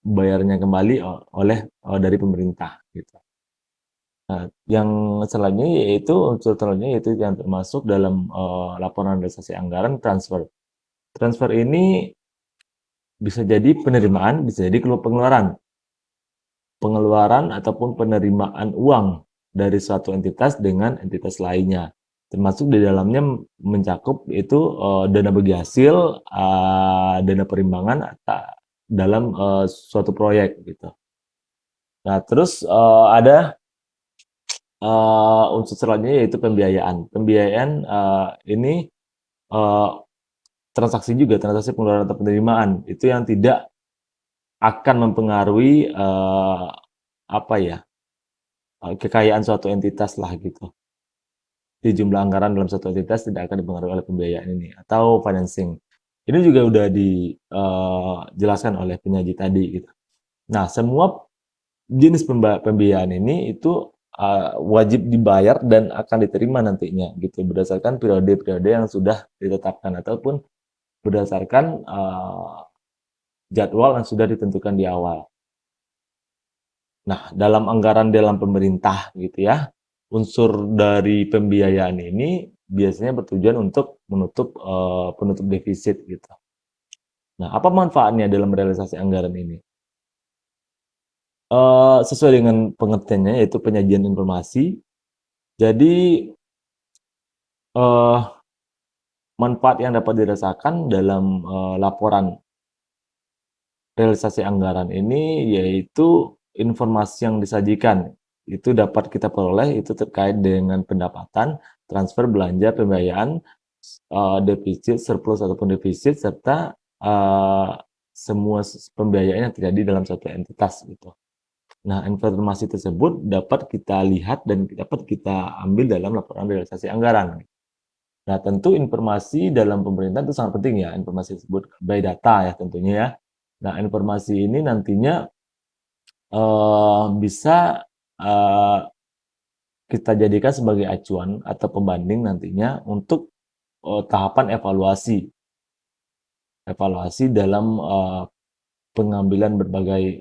bayarnya kembali dari pemerintah gitu. Nah, yang selanjutnya yaitu unsur selanjutnya yaitu yang termasuk dalam laporan realisasi anggaran transfer. Transfer ini bisa jadi penerimaan, bisa jadi pengeluaran. Pengeluaran ataupun penerimaan uang dari suatu entitas dengan entitas lainnya. Termasuk di dalamnya mencakup itu dana bagi hasil, dana perimbangan dalam suatu proyek gitu. Nah, terus ada unsur selanjutnya yaitu pembiayaan. Pembiayaan ini transaksi juga, transaksi pengeluaran atau penerimaan, itu yang tidak akan mempengaruhi, kekayaan suatu entitas lah gitu. Di jumlah anggaran dalam suatu entitas tidak akan dipengaruhi oleh pembiayaan ini atau financing. Ini juga udah dijelaskan oleh penyaji tadi gitu. Nah, semua jenis pembiayaan ini itu wajib dibayar dan akan diterima nantinya gitu berdasarkan periode-periode yang sudah ditetapkan ataupun berdasarkan jadwal yang sudah ditentukan di awal. Nah, dalam anggaran dalam pemerintah gitu ya, unsur dari pembiayaan ini biasanya bertujuan untuk penutup defisit gitu. Nah, apa manfaatnya dalam realisasi anggaran ini? Sesuai dengan pengertiannya yaitu penyajian informasi. Jadi manfaat yang dapat dirasakan dalam laporan realisasi anggaran ini yaitu informasi yang disajikan itu dapat kita peroleh itu terkait dengan pendapatan, transfer, belanja, pembiayaan, defisit, surplus ataupun defisit serta semua pembiayaan yang terjadi dalam suatu entitas gitu. Nah, informasi tersebut dapat kita lihat dan dapat kita ambil dalam laporan realisasi anggaran. Nah, tentu informasi dalam pemerintahan itu sangat penting ya, informasi tersebut by data ya tentunya ya. Nah, informasi ini nantinya bisa kita jadikan sebagai acuan atau pembanding nantinya untuk tahapan evaluasi. Evaluasi dalam pengambilan berbagai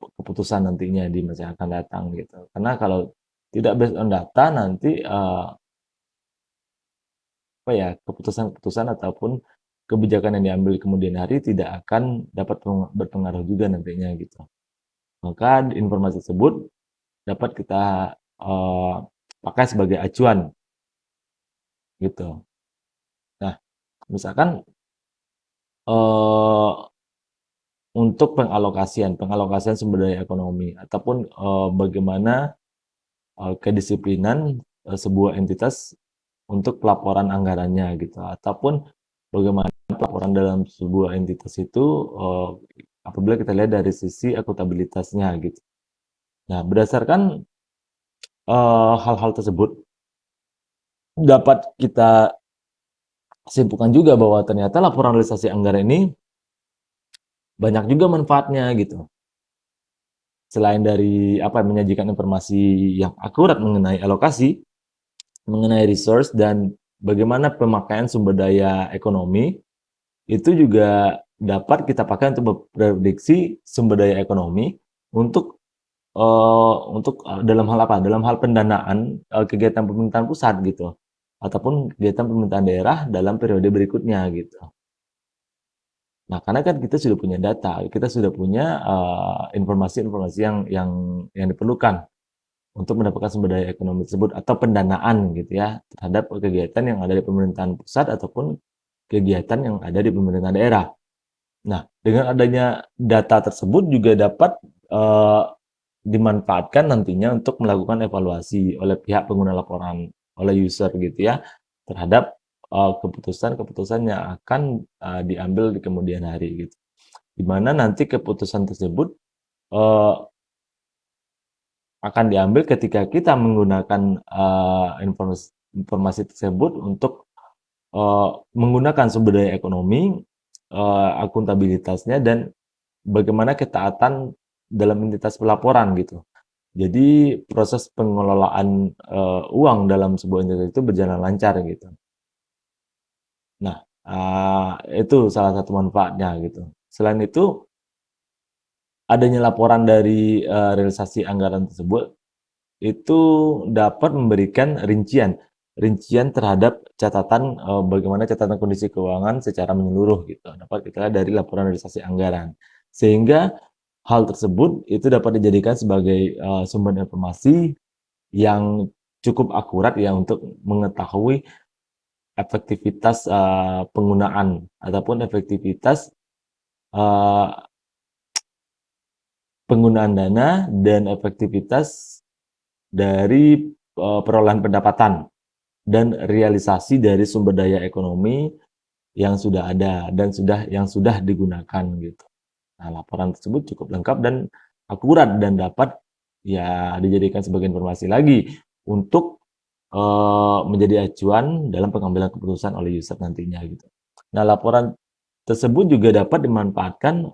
keputusan nantinya di masa yang akan datang gitu. Karena kalau tidak based on data nanti keputusan-keputusan ataupun kebijakan yang diambil kemudian hari tidak akan dapat berpengaruh juga nantinya gitu. Maka informasi tersebut dapat kita pakai sebagai acuan gitu. Nah, misalkan untuk pengalokasian sumber daya ekonomi ataupun bagaimana kedisiplinan sebuah entitas untuk pelaporan anggarannya gitu ataupun bagaimana pelaporan dalam sebuah entitas itu apabila kita lihat dari sisi akuntabilitasnya gitu. Nah, berdasarkan hal-hal tersebut dapat kita simpulkan juga bahwa ternyata laporan realisasi anggaran ini banyak juga manfaatnya gitu. Selain dari menyajikan informasi yang akurat mengenai alokasi, mengenai resource dan bagaimana pemakaian sumber daya ekonomi, itu juga dapat kita pakai untuk memprediksi sumber daya ekonomi untuk dalam hal Dalam hal pendanaan kegiatan pemerintahan pusat gitu, ataupun kegiatan pemerintahan daerah dalam periode berikutnya gitu. Nah, karena kan kita sudah punya data, kita sudah punya informasi-informasi yang diperlukan untuk mendapatkan sumber daya ekonomi tersebut atau pendanaan gitu ya terhadap kegiatan yang ada di pemerintahan pusat ataupun kegiatan yang ada di pemerintahan daerah. Nah, dengan adanya data tersebut juga dapat dimanfaatkan nantinya untuk melakukan evaluasi oleh pihak pengguna laporan, oleh user gitu ya terhadap keputusan-keputusan yang akan diambil di kemudian hari gitu. Di mana nanti keputusan tersebut akan diambil ketika kita menggunakan informasi tersebut untuk menggunakan sumber daya ekonomi, akuntabilitasnya dan bagaimana ketaatan dalam entitas pelaporan gitu. Jadi proses pengelolaan uang dalam sebuah entitas itu berjalan lancar gitu. Nah, itu salah satu manfaatnya gitu. Selain itu, adanya laporan dari realisasi anggaran tersebut itu dapat memberikan rincian terhadap catatan bagaimana catatan kondisi keuangan secara menyeluruh gitu. Dapat kita lihat dari laporan realisasi anggaran. Sehingga hal tersebut itu dapat dijadikan sebagai sumber informasi yang cukup akurat ya untuk mengetahui efektivitas penggunaan ataupun efektivitas penggunaan dana dan efektivitas dari perolehan pendapatan dan realisasi dari sumber daya ekonomi yang sudah ada dan yang sudah digunakan gitu. Nah, laporan tersebut cukup lengkap dan akurat dan dapat ya dijadikan sebagai informasi lagi untuk menjadi acuan dalam pengambilan keputusan oleh user nantinya gitu. Nah, laporan tersebut juga dapat dimanfaatkan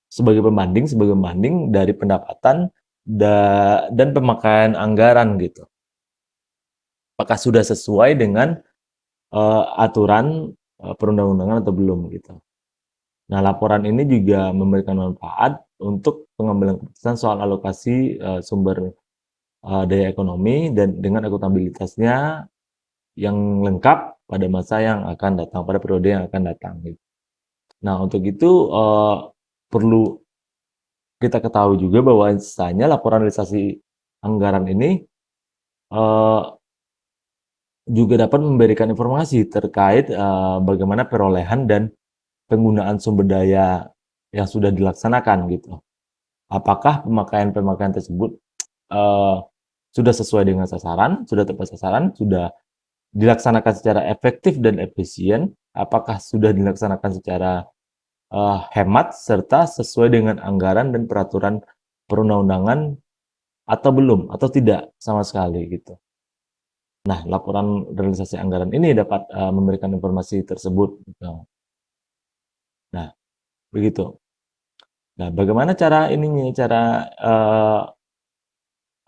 sebagai pembanding dari pendapatan dan pemakaian anggaran gitu. Apakah sudah sesuai dengan aturan perundang-undangan atau belum gitu. Nah, laporan ini juga memberikan manfaat untuk pengambilan keputusan soal alokasi sumber daya ekonomi dan dengan akuntabilitasnya yang lengkap pada masa yang akan datang, pada periode yang akan datang gitu. Nah, untuk itu perlu kita ketahui juga bahwasanya laporan realisasi anggaran ini juga dapat memberikan informasi terkait bagaimana perolehan dan penggunaan sumber daya yang sudah dilaksanakan gitu. Apakah pemakaian tersebut sudah sesuai dengan sasaran, sudah tepat sasaran, sudah dilaksanakan secara efektif dan efisien, apakah sudah dilaksanakan secara hemat serta sesuai dengan anggaran dan peraturan perundang-undangan atau belum atau tidak sama sekali gitu. Nah, laporan realisasi anggaran ini dapat memberikan informasi tersebut gitu. Nah, begitu. Nah, bagaimana cara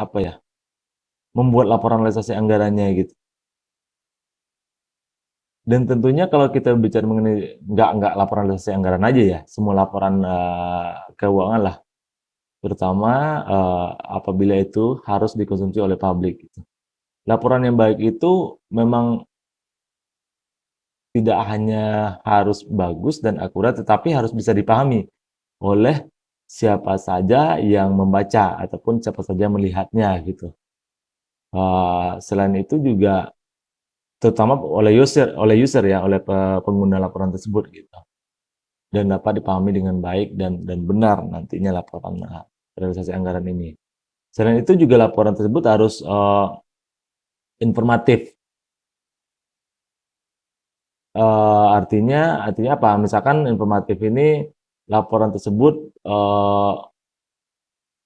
apa ya, membuat laporan realisasi anggarannya gitu. Dan tentunya kalau kita bicara mengenai nggak laporan realisasi anggaran aja ya, semua laporan keuangan lah, terutama apabila itu harus dikonsumsi oleh publik gitu. Laporan yang baik itu memang tidak hanya harus bagus dan akurat, tetapi harus bisa dipahami oleh siapa saja yang membaca ataupun siapa saja melihatnya gitu. Selain itu juga terutama oleh user ya, oleh pengguna laporan tersebut gitu. Dan dapat dipahami dengan baik dan benar nantinya laporan realisasi anggaran ini. Selain itu juga laporan tersebut harus informatif. Artinya apa? Misalkan informatif ini laporan tersebut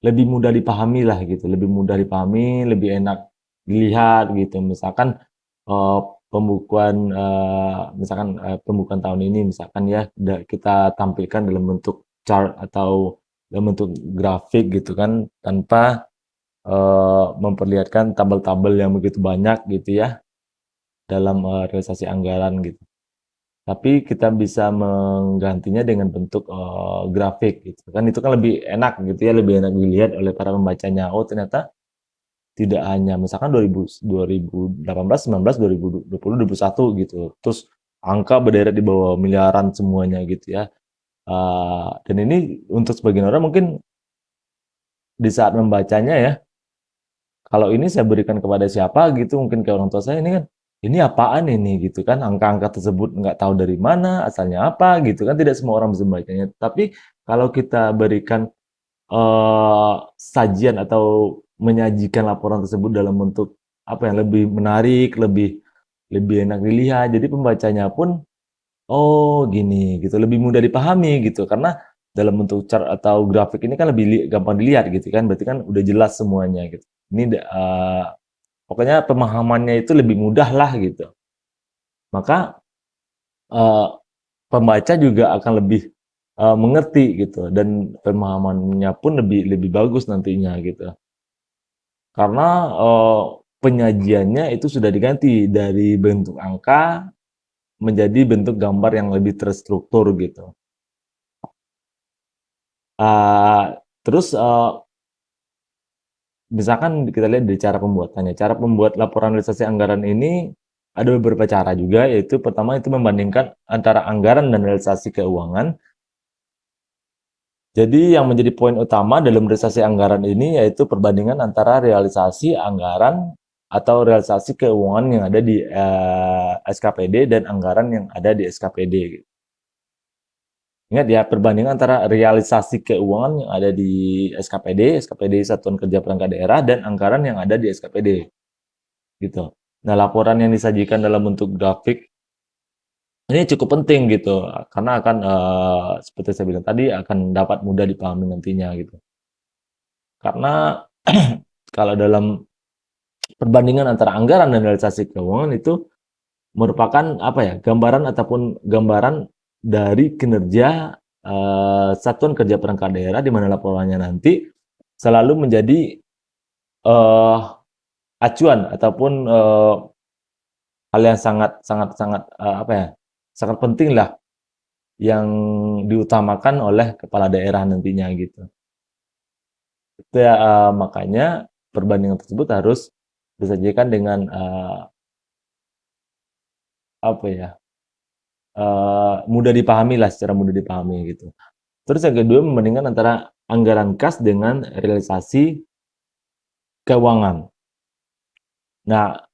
lebih mudah dipahami lah gitu, lebih mudah dipahami, lebih enak dilihat gitu. Misalkan pembukuan pembukuan tahun ini misalkan ya kita tampilkan dalam bentuk chart atau dalam bentuk grafik gitu kan, tanpa memperlihatkan tabel-tabel yang begitu banyak gitu ya dalam realisasi anggaran gitu. Tapi kita bisa menggantinya dengan bentuk grafik gitu kan, itu kan lebih enak gitu ya, lebih enak dilihat oleh para pembacanya. Oh, ternyata tidak hanya misalkan 2018, 19, 2020, 2021 gitu. Terus angka berderet di bawah miliaran semuanya gitu ya. Dan ini untuk sebagian orang mungkin di saat membacanya ya, kalau ini saya berikan kepada siapa gitu, mungkin ke orang tua saya, ini apaan ini gitu kan, angka-angka tersebut nggak tahu dari mana, asalnya apa gitu kan, tidak semua orang bisa membacanya. Tapi kalau kita berikan sajian atau menyajikan laporan tersebut dalam bentuk apa yang lebih menarik, lebih enak dilihat, jadi pembacanya pun oh gini gitu, lebih mudah dipahami gitu, karena dalam bentuk chart atau grafik ini kan lebih gampang dilihat gitu kan, berarti kan udah jelas semuanya gitu. Ini pokoknya pemahamannya itu lebih mudah lah gitu. Maka pembaca juga akan lebih mengerti gitu, dan pemahamannya pun lebih bagus nantinya gitu. Karena penyajiannya itu sudah diganti dari bentuk angka menjadi bentuk gambar yang lebih terstruktur gitu. Terus misalkan kita lihat dari cara pembuatannya. Cara membuat laporan realisasi anggaran ini ada beberapa cara juga, yaitu pertama itu membandingkan antara anggaran dan realisasi keuangan. Jadi yang menjadi poin utama dalam realisasi anggaran ini yaitu perbandingan antara realisasi anggaran atau realisasi keuangan yang ada di SKPD dan anggaran yang ada di SKPD. Ingat ya, perbandingan antara realisasi keuangan yang ada di SKPD Satuan Kerja Perangkat Daerah, dan anggaran yang ada di SKPD. Gitu. Nah, laporan yang disajikan dalam bentuk grafik Ini cukup penting gitu, karena akan, seperti saya bilang tadi, akan dapat mudah dipahami nantinya gitu. Karena kalau dalam perbandingan antara anggaran dan realisasi keuangan itu merupakan apa ya, gambaran ataupun gambaran dari kinerja, satuan kerja perangkat daerah di mana laporannya nanti selalu menjadi, acuan ataupun, hal yang sangat sangat sangat, apa ya, sangat penting lah yang diutamakan oleh kepala daerah nantinya gitu. Itu ya, makanya perbandingan tersebut harus disajikan dengan, apa ya, mudah dipahami lah, secara mudah dipahami gitu. Terus yang kedua, membandingkan antara anggaran kas dengan realisasi keuangan. Nah,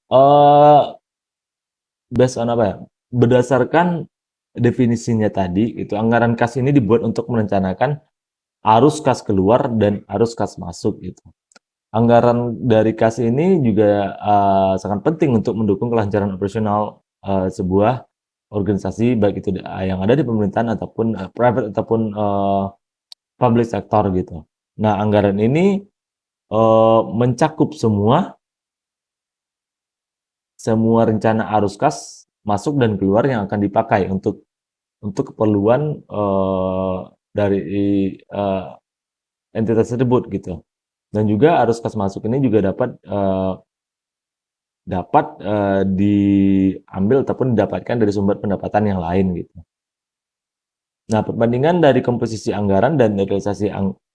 based on apa ya, berdasarkan definisinya tadi, itu anggaran kas ini dibuat untuk merencanakan arus kas keluar dan arus kas masuk gitu. Anggaran dari kas ini juga sangat penting untuk mendukung kelancaran operasional sebuah organisasi, baik itu yang ada di pemerintahan ataupun private ataupun public sector gitu. Nah, anggaran ini mencakup semua rencana arus kas masuk dan keluar yang akan dipakai untuk keperluan dari entitas tersebut gitu. Dan juga arus kas masuk ini juga dapat diambil ataupun didapatkan dari sumber pendapatan yang lain gitu. Nah, perbandingan dari komposisi anggaran dan realisasi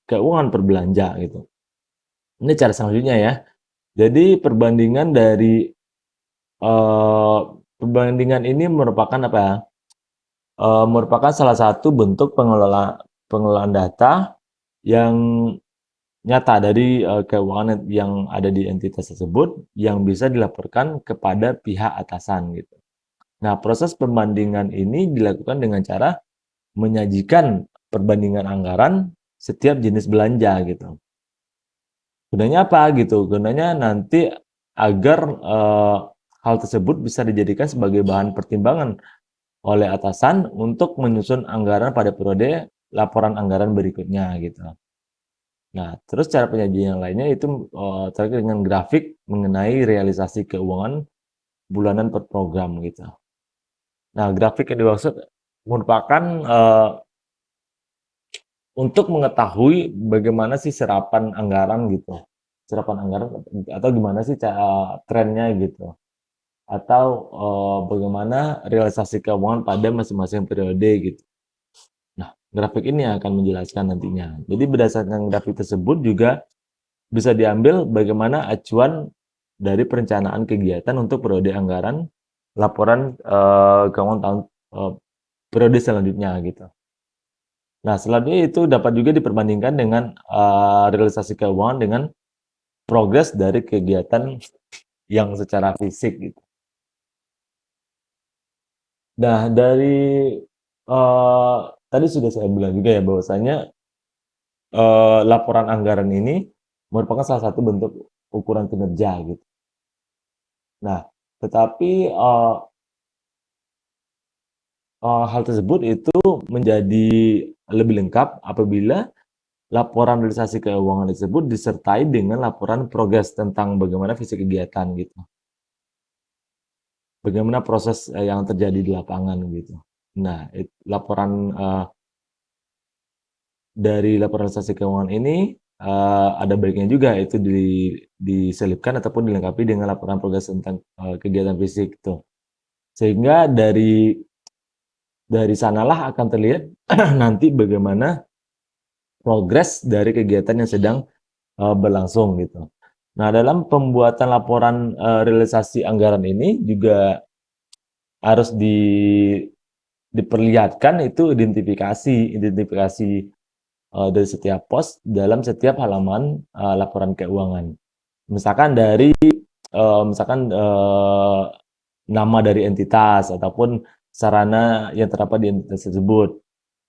keuangan per belanja gitu. Ini cara selanjutnya ya. Jadi perbandingan dari perbandingan ini merupakan apa ya? Merupakan salah satu bentuk pengelolaan data yang nyata dari keuangan yang ada di entitas tersebut yang bisa dilaporkan kepada pihak atasan gitu. Nah, proses perbandingan ini dilakukan dengan cara menyajikan perbandingan anggaran setiap jenis belanja gitu. Gunanya apa gitu? Gunanya nanti agar hal tersebut bisa dijadikan sebagai bahan pertimbangan oleh atasan untuk menyusun anggaran pada periode laporan anggaran berikutnya gitu. Nah, terus cara penyajian yang lainnya itu terkait dengan grafik mengenai realisasi keuangan bulanan per program gitu. Nah, grafik yang dimaksud merupakan untuk mengetahui bagaimana sih serapan anggaran gitu. Serapan anggaran atau gimana sih trennya gitu. Atau bagaimana realisasi keuangan pada masing-masing periode gitu. Nah, grafik ini akan menjelaskan nantinya. Jadi berdasarkan grafik tersebut juga bisa diambil bagaimana acuan dari perencanaan kegiatan untuk periode anggaran laporan keuangan tahun periode selanjutnya gitu. Nah, selanjutnya itu dapat juga diperbandingkan dengan realisasi keuangan dengan progres dari kegiatan yang secara fisik gitu. Nah, dari tadi sudah saya bilang juga ya bahwasanya laporan anggaran ini merupakan salah satu bentuk ukuran kinerja gitu. Nah, tetapi hal tersebut itu menjadi lebih lengkap apabila laporan realisasi keuangan tersebut disertai dengan laporan progres tentang bagaimana visi kegiatan gitu. Bagaimana proses yang terjadi di lapangan gitu. Nah, laporan dari laporan realisasi keuangan ini ada baiknya juga itu diselipkan ataupun dilengkapi dengan laporan progres tentang kegiatan fisik gitu. Sehingga dari sanalah akan terlihat nanti bagaimana progres dari kegiatan yang sedang berlangsung gitu. Nah, dalam pembuatan laporan realisasi anggaran ini juga harus diperlihatkan itu identifikasi dari setiap pos dalam setiap halaman laporan keuangan. Misalkan dari nama dari entitas ataupun sarana yang terdapat di entitas tersebut.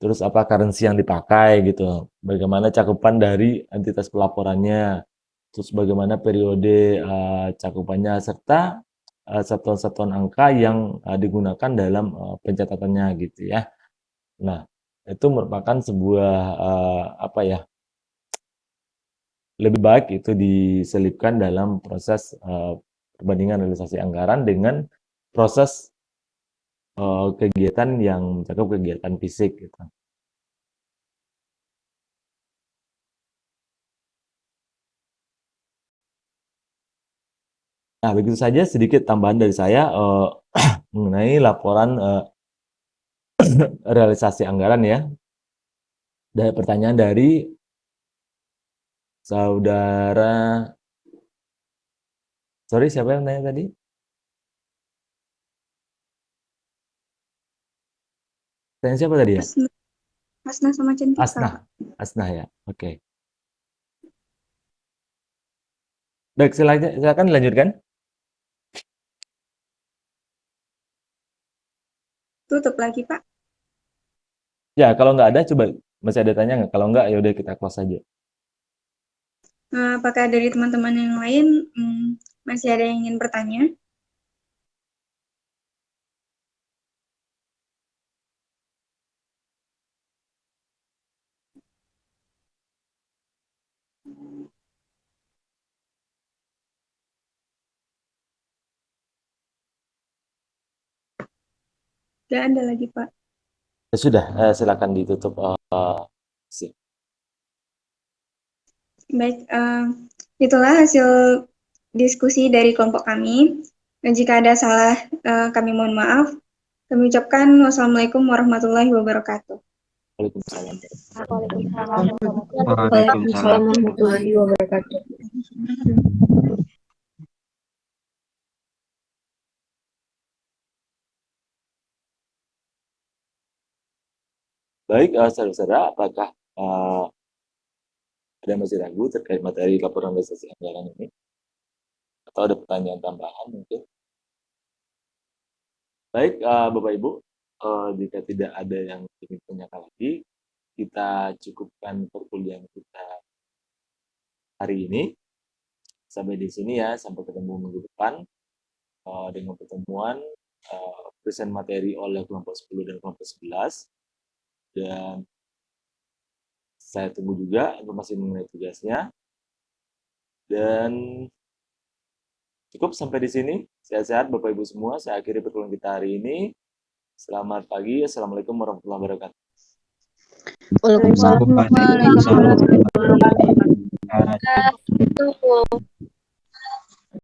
Terus apa currency yang dipakai gitu. Bagaimana cakupan dari entitas pelaporannya. Terus bagaimana periode cakupannya serta satuan-satuan angka yang digunakan dalam pencatatannya gitu ya. Nah, itu merupakan sebuah apa ya? Lebih baik itu diselipkan dalam proses perbandingan realisasi anggaran dengan proses kegiatan yang mencakup kegiatan fisik gitu. Nah, begitu saja sedikit tambahan dari saya mengenai laporan realisasi anggaran ya. Dari pertanyaan dari saudara, sorry siapa yang tanya tadi? Tanya siapa tadi ya? Hasna sama Cantika. Asnah ya, oke. Baik, silakan dilanjutkan. Tutup lagi, Pak. Ya, kalau nggak ada, coba masih ada tanya nggak? Kalau nggak, ya udah kita close saja. Apakah dari teman-teman yang lain masih ada yang ingin bertanya? Nggak ada lagi, Pak. Ya sudah, silakan ditutup. Baik, itulah hasil diskusi dari kelompok kami. Dan jika ada salah, kami mohon maaf. Kami ucapkan wassalamualaikum warahmatullahi wabarakatuh. Waalaikumsalam. Waalaikumsalam warahmatullahi wabarakatuh. Baik, saudara-saudara, apakah ada masih ragu terkait materi laporan realisasi anggaran ini? Atau ada pertanyaan tambahan mungkin? Baik, Bapak Ibu, jika tidak ada yang ingin tanyakan lagi, kita cukupkan perkuliahan kita hari ini. Sampai di sini ya, sampai ketemu minggu depan dengan pertemuan present materi oleh kelompok 10 dan kelompok 11. Dan saya tunggu juga informasi mengenai tugasnya. Dan cukup sampai di sini. Sehat-sehat Bapak Ibu semua. Saya akhiri pertemuan kita hari ini. Selamat pagi. Assalamualaikum warahmatullahi wabarakatuh. Waalaikumsalam warahmatullahi wabarakatuh.